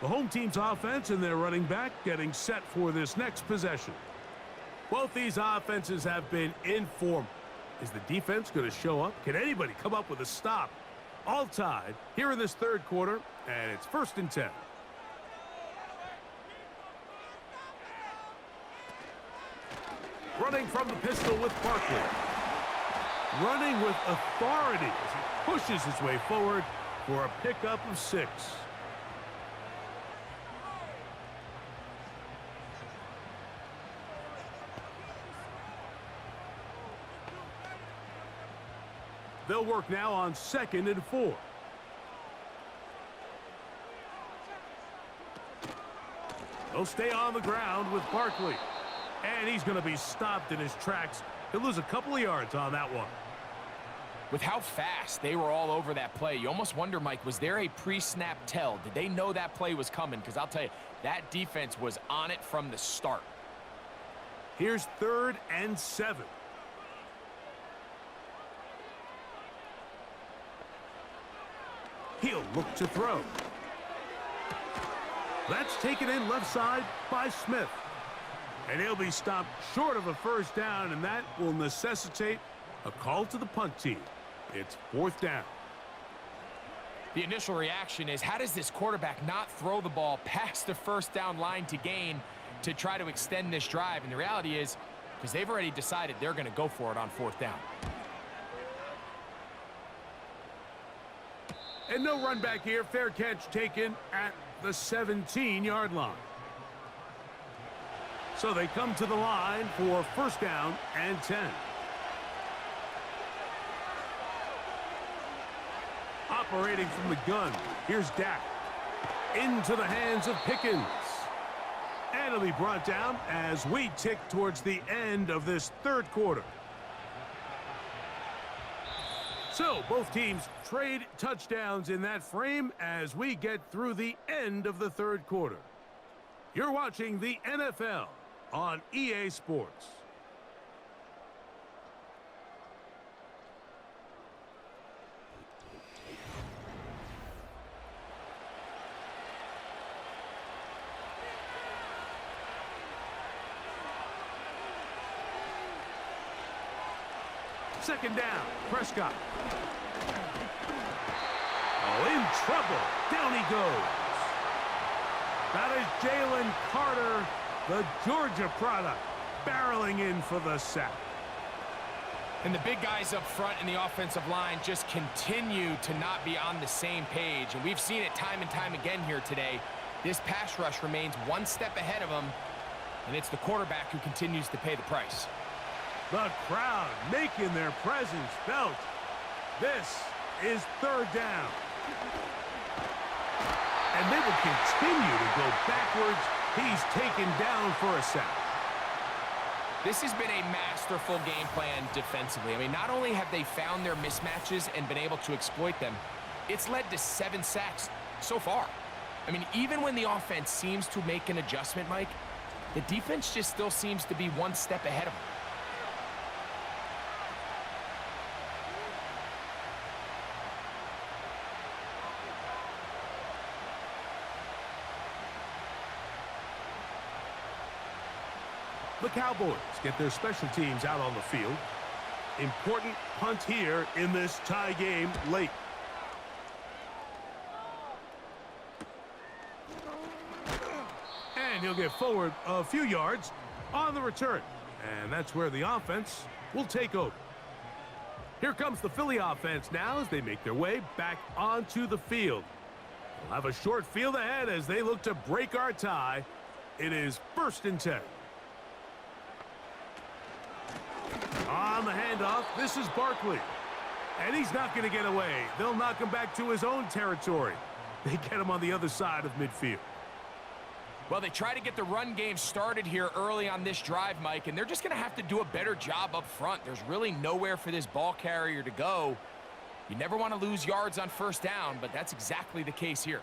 The home team's offense and their running back getting set for this next possession. Both these offenses have been in form. Is the defense going to show up? Can anybody come up with a stop? All tied here in this third quarter, and it's 1st and 10. Running from the pistol with Barkley. Running with authority as he pushes his way forward for a pickup of 6. They'll work now on 2nd and 4. They'll stay on the ground with Barkley. And he's going to be stopped in his tracks. He'll lose a couple of yards on that one. With how fast they were all over that play, you almost wonder, Mike, was there a pre-snap tell? Did they know that play was coming? Because I'll tell you, that defense was on it from the start. Here's 3rd and 7. He'll look to throw. That's taken in left side by Smith. And he'll be stopped short of a 1st down, and that will necessitate a call to the punt team. It's 4th down. The initial reaction is, how does this quarterback not throw the ball past the 1st down line to gain to try to extend this drive? And the reality is, because they've already decided they're going to go for it on 4th down. And no run back here. Fair catch taken at the 17-yard line. So they come to the line for 1st down and 10. Operating from the gun, here's Dak. Into the hands of Pickens. And it'll be brought down as we tick towards the end of this 3rd quarter. So both teams trade touchdowns in that frame as we get through the end of the 3rd quarter. You're watching the NFL on EA Sports. Second down, Prescott. Oh, in trouble. Down he goes. That is Jalen Carter, the Georgia product, barreling in for the sack. And the big guys up front in the offensive line just continue to not be on the same page. And we've seen it time and time again here today. This pass rush remains one step ahead of them, and it's the quarterback who continues to pay the price. The crowd making their presence felt. This is 3rd down. And they will continue to go backwards. He's taken down for a sack. This has been a masterful game plan defensively. I mean, not only have they found their mismatches and been able to exploit them, it's led to 7 sacks so far. I mean, even when the offense seems to make an adjustment, Mike, the defense just still seems to be one step ahead of them. The Cowboys get their special teams out on the field. Important punt here in this tie game late. And he'll get forward a few yards on the return. And that's where the offense will take over. Here comes the Philly offense now as they make their way back onto the field. They'll have a short field ahead as they look to break our tie. It is 1st and 10. On the handoff, this is Barkley. And he's not going to get away. They'll knock him back to his own territory. They get him on the other side of midfield. Well, they try to get the run game started here early on this drive, Mike, and they're just going to have to do a better job up front. There's really nowhere for this ball carrier to go. You never want to lose yards on 1st down, but that's exactly the case here.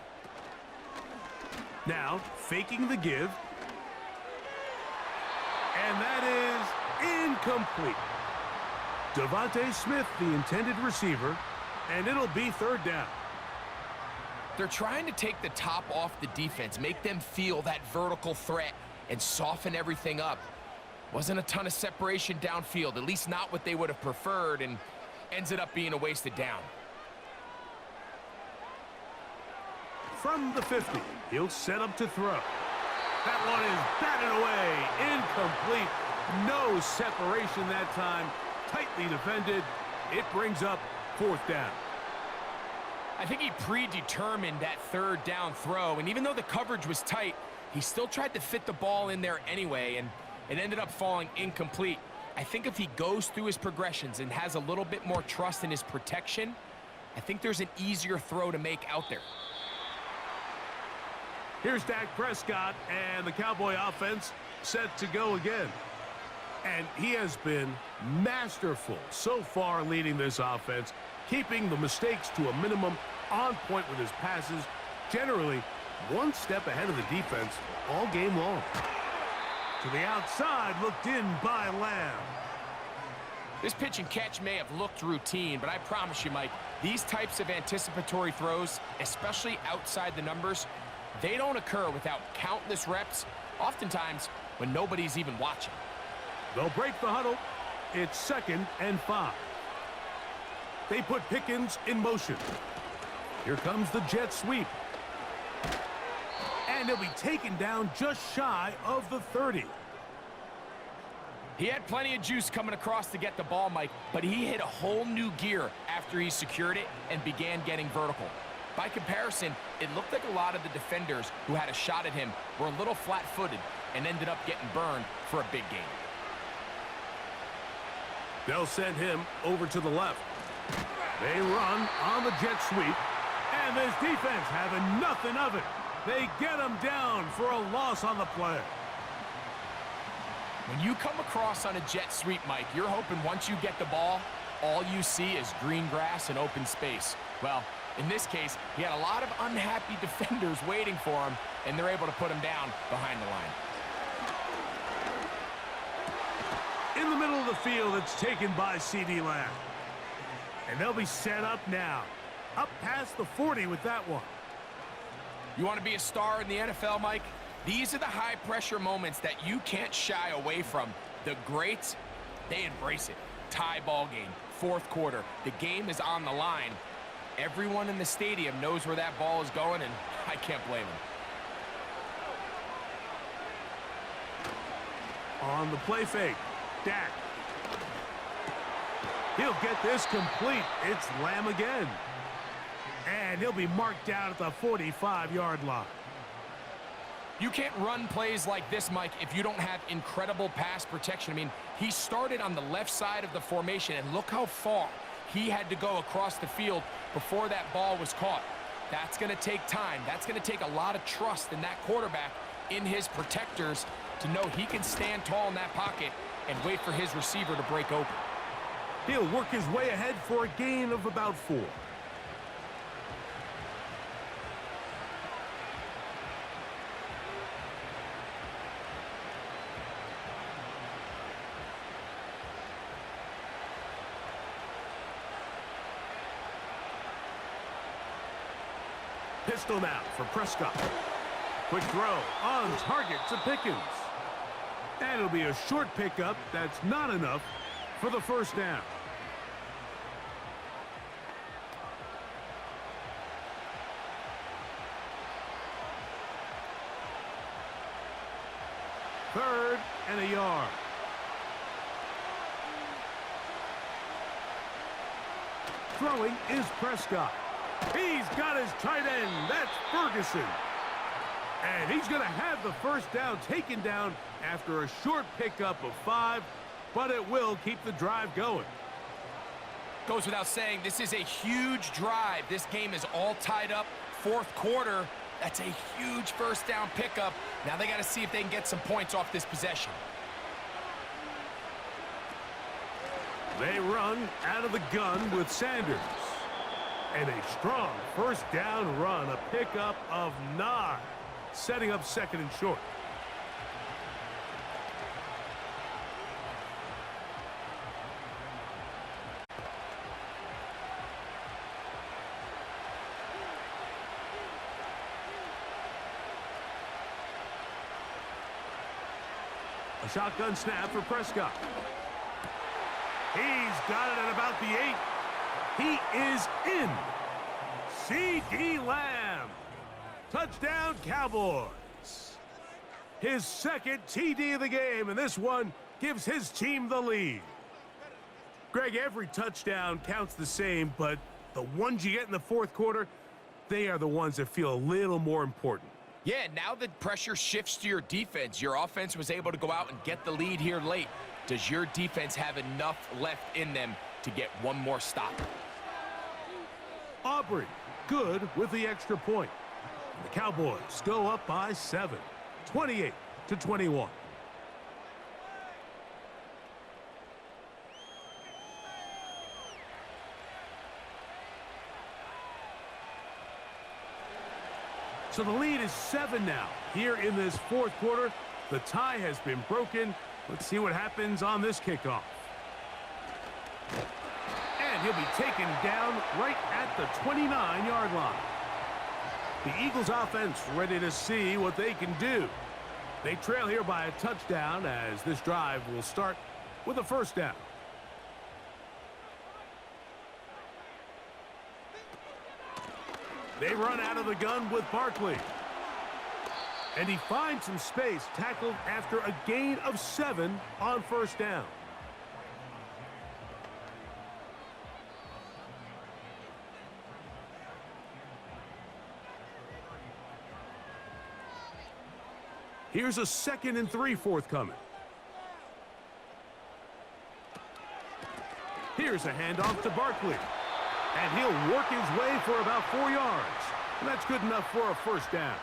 Now, faking the give. And that is incomplete. Devontae Smith, the intended receiver, and it'll be 3rd down. They're trying to take the top off the defense, make them feel that vertical threat, and soften everything up. Wasn't a ton of separation downfield, at least not what they would have preferred, and ended up being a wasted down. From the 50, he'll set up to throw. That one is batted away, incomplete. No separation that time, tightly defended. It brings up 4th down. I think he predetermined that 3rd down throw, and even though the coverage was tight, he still tried to fit the ball in there anyway, and it ended up falling incomplete. I think if he goes through his progressions and has a little bit more trust in his protection, I think there's an easier throw to make out there. Here's Dak Prescott, and the Cowboy offense set to go again. And he has been masterful so far leading this offense, keeping the mistakes to a minimum, on point with his passes, generally one step ahead of the defense all game long. To the outside, looked in by Lamb. This pitch and catch may have looked routine, but I promise you, Mike, these types of anticipatory throws, especially outside the numbers, they don't occur without countless reps, oftentimes when nobody's even watching. They'll break the huddle. It's 2nd and 5. They put Pickens in motion. Here comes the jet sweep. And he'll be taken down just shy of the 30. He had plenty of juice coming across to get the ball, Mike, but he hit a whole new gear after he secured it and began getting vertical. By comparison, it looked like a lot of the defenders who had a shot at him were a little flat-footed and ended up getting burned for a big gain. They'll send him over to the left. They run on the jet sweep, and this defense having nothing of it. They get him down for a loss on the play. When you come across on a jet sweep, Mike, you're hoping once you get the ball, all you see is green grass and open space. Well, in this case, he had a lot of unhappy defenders waiting for him, and they're able to put him down behind the line. In the middle of the field, it's taken by C.D. Lamb. And they'll be set up now. Up past the 40 with that one. You want to be a star in the NFL, Mike? These are the high-pressure moments that you can't shy away from. The greats, they embrace it. Tie ball game, 4th quarter. The game is on the line. Everyone in the stadium knows where that ball is going, and I can't blame them. On the play fake, Dak. He'll get this complete. It's Lamb again. And he'll be marked down at the 45-yard line. You can't run plays like this, Mike, if you don't have incredible pass protection. I mean, he started on the left side of the formation, and look how far he had to go across the field before that ball was caught. That's going to take time. That's going to take a lot of trust in that quarterback, in his protectors, to know he can stand tall in that pocket and wait for his receiver to break open. He'll work his way ahead for a gain of about 4. Pistol now for Prescott. Quick throw on target to Pickens. And it'll be a short pickup. That's not enough for the 1st down. Third and a yard. Throwing is Prescott. He's got his tight end. That's Ferguson. And he's going to have the 1st down taken down after a short pickup of 5, but it will keep the drive going. Goes without saying, this is a huge drive. This game is all tied up. 4th quarter, that's a huge 1st down pickup. Now they got to see if they can get some points off this possession. They run out of the gun with Sanders. And a strong 1st down run, a pickup of 9, setting up 2nd and short. shotgun snap for Prescott. He's got it at about the 8. He is in. C.D. Lamb. Touchdown, Cowboys. His second TD of the game, and this one gives his team the lead. Greg, every touchdown counts the same, but the ones you get in the fourth quarter, they are the ones that feel a little more important. Yeah, now the pressure shifts to your defense. Your offense was able to go out and get the lead here late. Does your defense have enough left in them to get one more stop? Aubrey, good with the extra point. The Cowboys go up by 7, 28-21. So the lead is 7 now. Here in this fourth quarter, the tie has been broken. Let's see what happens on this kickoff. And he'll be taken down right at the 29-yard line. The Eagles offense ready to see what they can do. They trail here by a touchdown as this drive will start with a first down. They run out of the gun with Barkley. And he finds some space, tackled after a gain of 7 on first down. Here's a 2nd and 3 forthcoming. Here's a handoff to Barkley. And he'll work his way for about 4 yards. And that's good enough for a first down.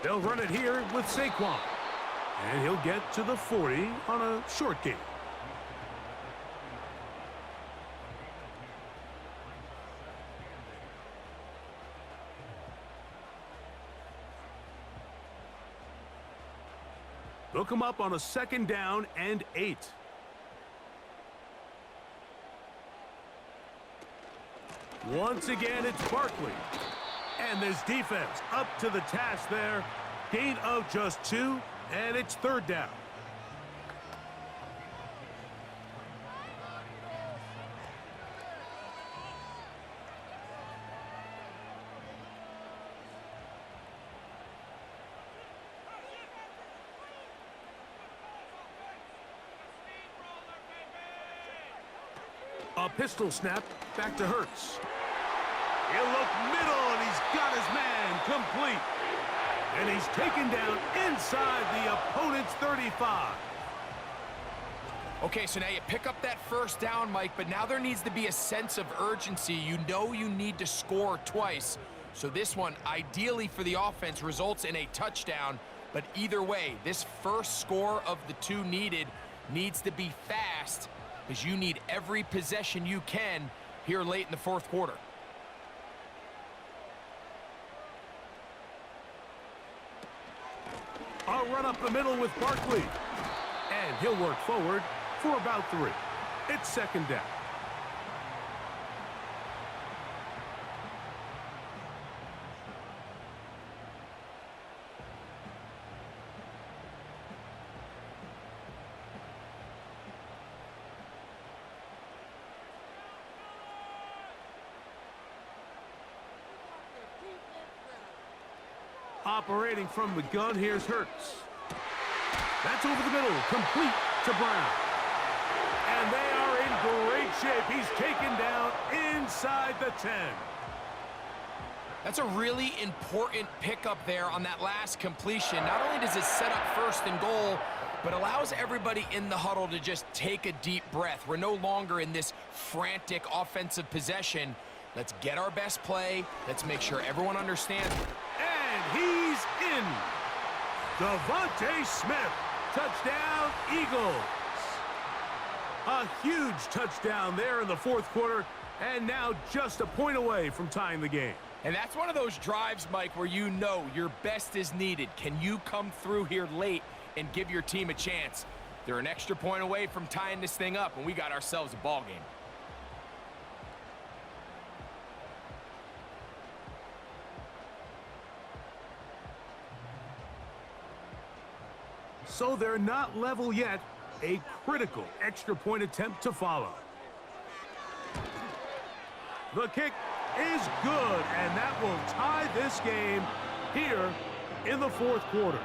They'll run it here with Saquon. And he'll get to the 40 on a short gain. They'll come up on a 2nd down and 8. Once again, it's Barkley. And this defense up to the task there. Gain of just 2, and it's 3rd down. A pistol snap back to Hurts. He'll look middle, and he's got his man complete. And he's taken down inside the opponent's 35. Okay, so now you pick up that first down, Mike, but now there needs to be a sense of urgency. You know you need to score twice. So this one, ideally for the offense, results in a touchdown. But either way, this first score of the 2 needed needs to be fast, because you need every possession you can here late in the fourth quarter. I'll run up the middle with Barkley. And he'll work forward for about 3. It's 2nd down. Operating from the gun, here's Hurts. That's over the middle, complete to Brown. And they are in great shape. He's taken down inside the 10. That's a really important pickup there on that last completion. Not only does it set up 1st and goal, but allows everybody in the huddle to just take a deep breath. We're no longer in this frantic offensive possession. Let's get our best play. Let's make sure everyone understands. And he's in. Devontae Smith. Touchdown, Eagles. A huge touchdown there in the fourth quarter, and now just a point away from tying the game. And that's one of those drives, Mike, where you know your best is needed. Can you come through here late and give your team a chance? They're an extra point away from tying this thing up, and we got ourselves a ball game. So they're not level yet. A critical extra point attempt to follow. The kick is good, and that will tie this game here in the fourth quarter.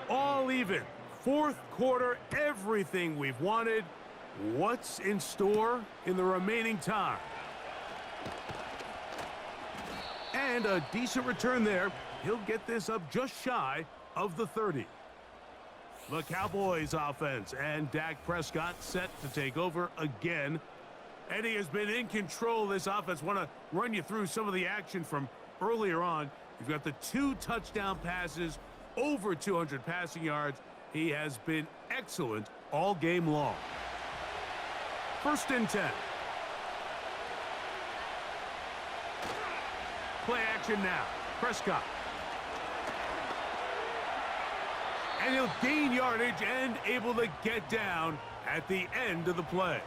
All even. Fourth quarter, everything we've wanted. What's in store in the remaining time? And a decent return there. He'll get this up just shy of the 30. The Cowboys offense and Dak Prescott set to take over again. And he has been in control of this offense. Want to run you through some of the action from earlier on. You've got the 2 touchdown passes, over 200 passing yards. He has been excellent all game long. 1st and 10. Play action now. Prescott. And he'll gain yardage and able to get down at the end of the play.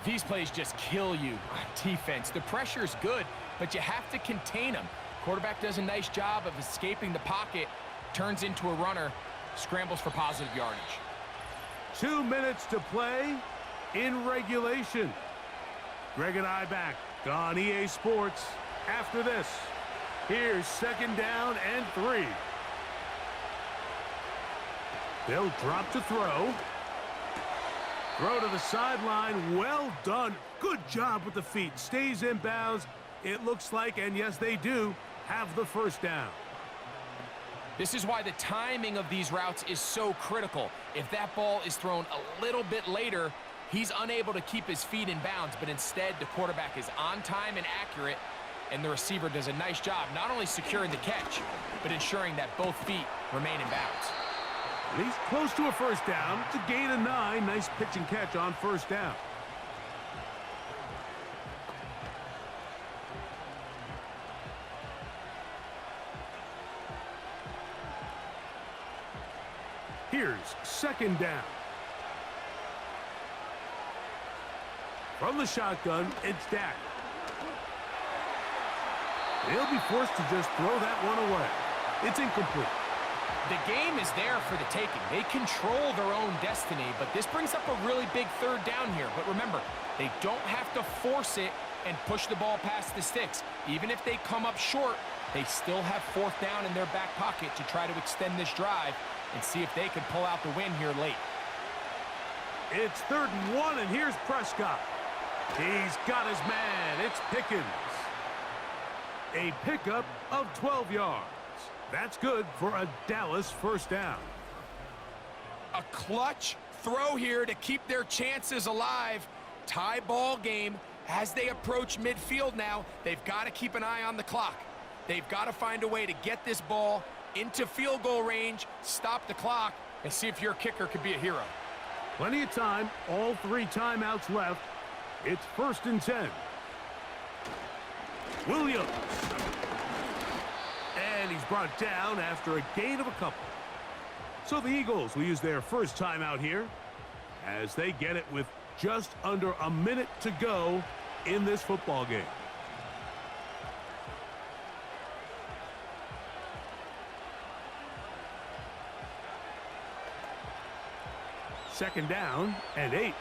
These plays just kill you on defense. The pressure is good, but you have to contain them. Quarterback does a nice job of escaping the pocket, turns into a runner, scrambles for positive yardage. 2 minutes to play in regulation. Greg and I back on EA Sports after this. Here's 2nd down and 3. They'll drop to throw. Throw to the sideline. Well done. Good job with the feet. Stays in bounds. It looks like, and yes, they do, have the 1st down. This is why the timing of these routes is so critical. If that ball is thrown a little bit later, he's unable to keep his feet in bounds, but instead the quarterback is on time and accurate, and the receiver does a nice job not only securing the catch, but ensuring that both feet remain in bounds. He's close to a 1st down. It's a gain of 9. Nice pitch and catch on 1st down. Here's 2nd down. From the shotgun, it's Dak. He'll be forced to just throw that one away. It's incomplete. The game is there for the taking. They control their own destiny, but this brings up a really big 3rd down here. But remember, they don't have to force it and push the ball past the sticks. Even if they come up short, they still have 4th down in their back pocket to try to extend this drive and see if they can pull out the win here late. It's 3rd and 1, and here's Prescott. He's got his man. It's Pickens. A pickup of 12 yards. That's good for a Dallas 1st down. A clutch throw here to keep their chances alive. Tie ball game as they approach midfield now. They've got to keep an eye on the clock. They've got to find a way to get this ball into field goal range, stop the clock, and see if your kicker could be a hero. Plenty of time. All 3 timeouts left. It's 1st and 10. Williams. And he's brought down after a gain of a couple. So the Eagles will use their 1st timeout here as they get it with just under a minute to go in this football game. Second down and 8.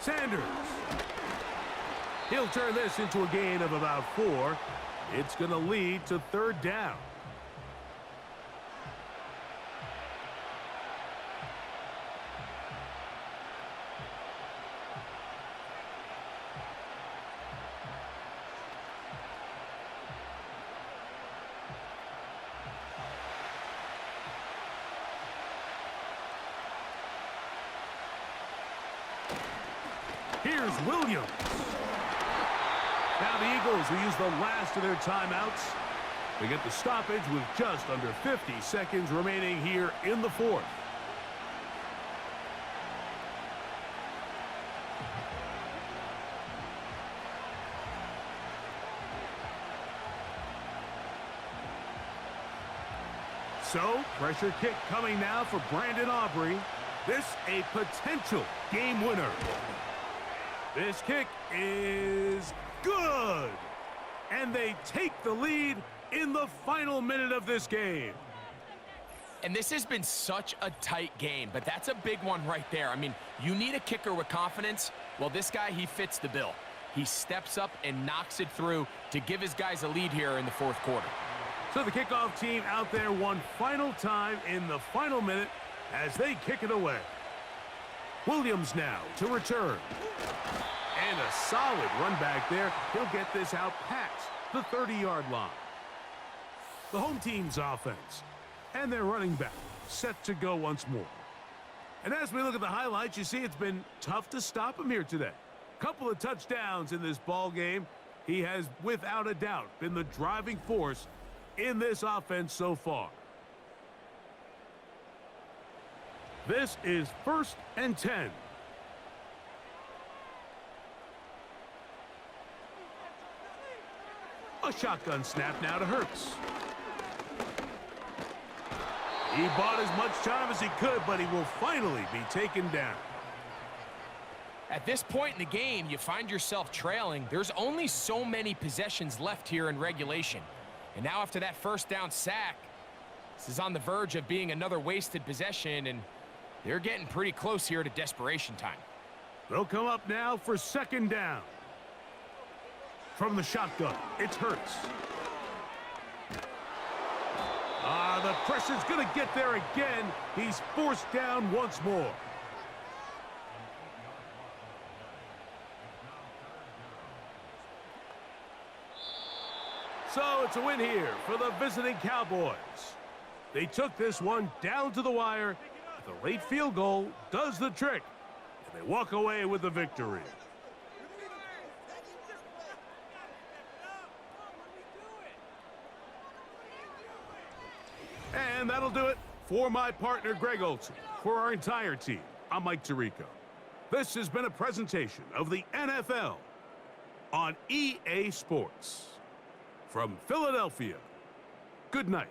Sanders. He'll turn this into a gain of about 4. It's going to lead to 3rd down. Here's Williams. Now the Eagles will use the last of their timeouts. They get the stoppage with just under 50 seconds remaining here in the fourth. So, pressure kick coming now for Brandon Aubrey. This a potential game winner. This kick is good. And they take the lead in the final minute of this game. And this has been such a tight game, but that's a big one right there. I mean, you need a kicker with confidence. Well, this guy, he fits the bill. He steps up and knocks it through to give his guys a lead here in the fourth quarter. So the kickoff team out there one final time in the final minute as they kick it away. Williams now to return. And a solid run back there. He'll get this out past the 30-yard line. The home team's offense and their running back set to go once more. And as we look at the highlights, you see it's been tough to stop him here today. Couple of touchdowns in this ball game. He has, without a doubt, been the driving force in this offense so far. This is 1st and 10. A shotgun snap now to Hurts. He bought as much time as he could, but he will finally be taken down. At this point in the game, you find yourself trailing. There's only so many possessions left here in regulation. And now after that first down sack, this is on the verge of being another wasted possession, and they're getting pretty close here to desperation time. They'll come up now for 2nd down. From the shotgun, it's Hurts. The pressure's going to get there again. He's forced down once more. So it's a win here for the visiting Cowboys. They took this one down to the wire. The late field goal does the trick, and they walk away with the victory. And that'll do it for my partner, Greg Olson. For our entire team, I'm Mike Tirico. This has been a presentation of the NFL on EA Sports. From Philadelphia, good night.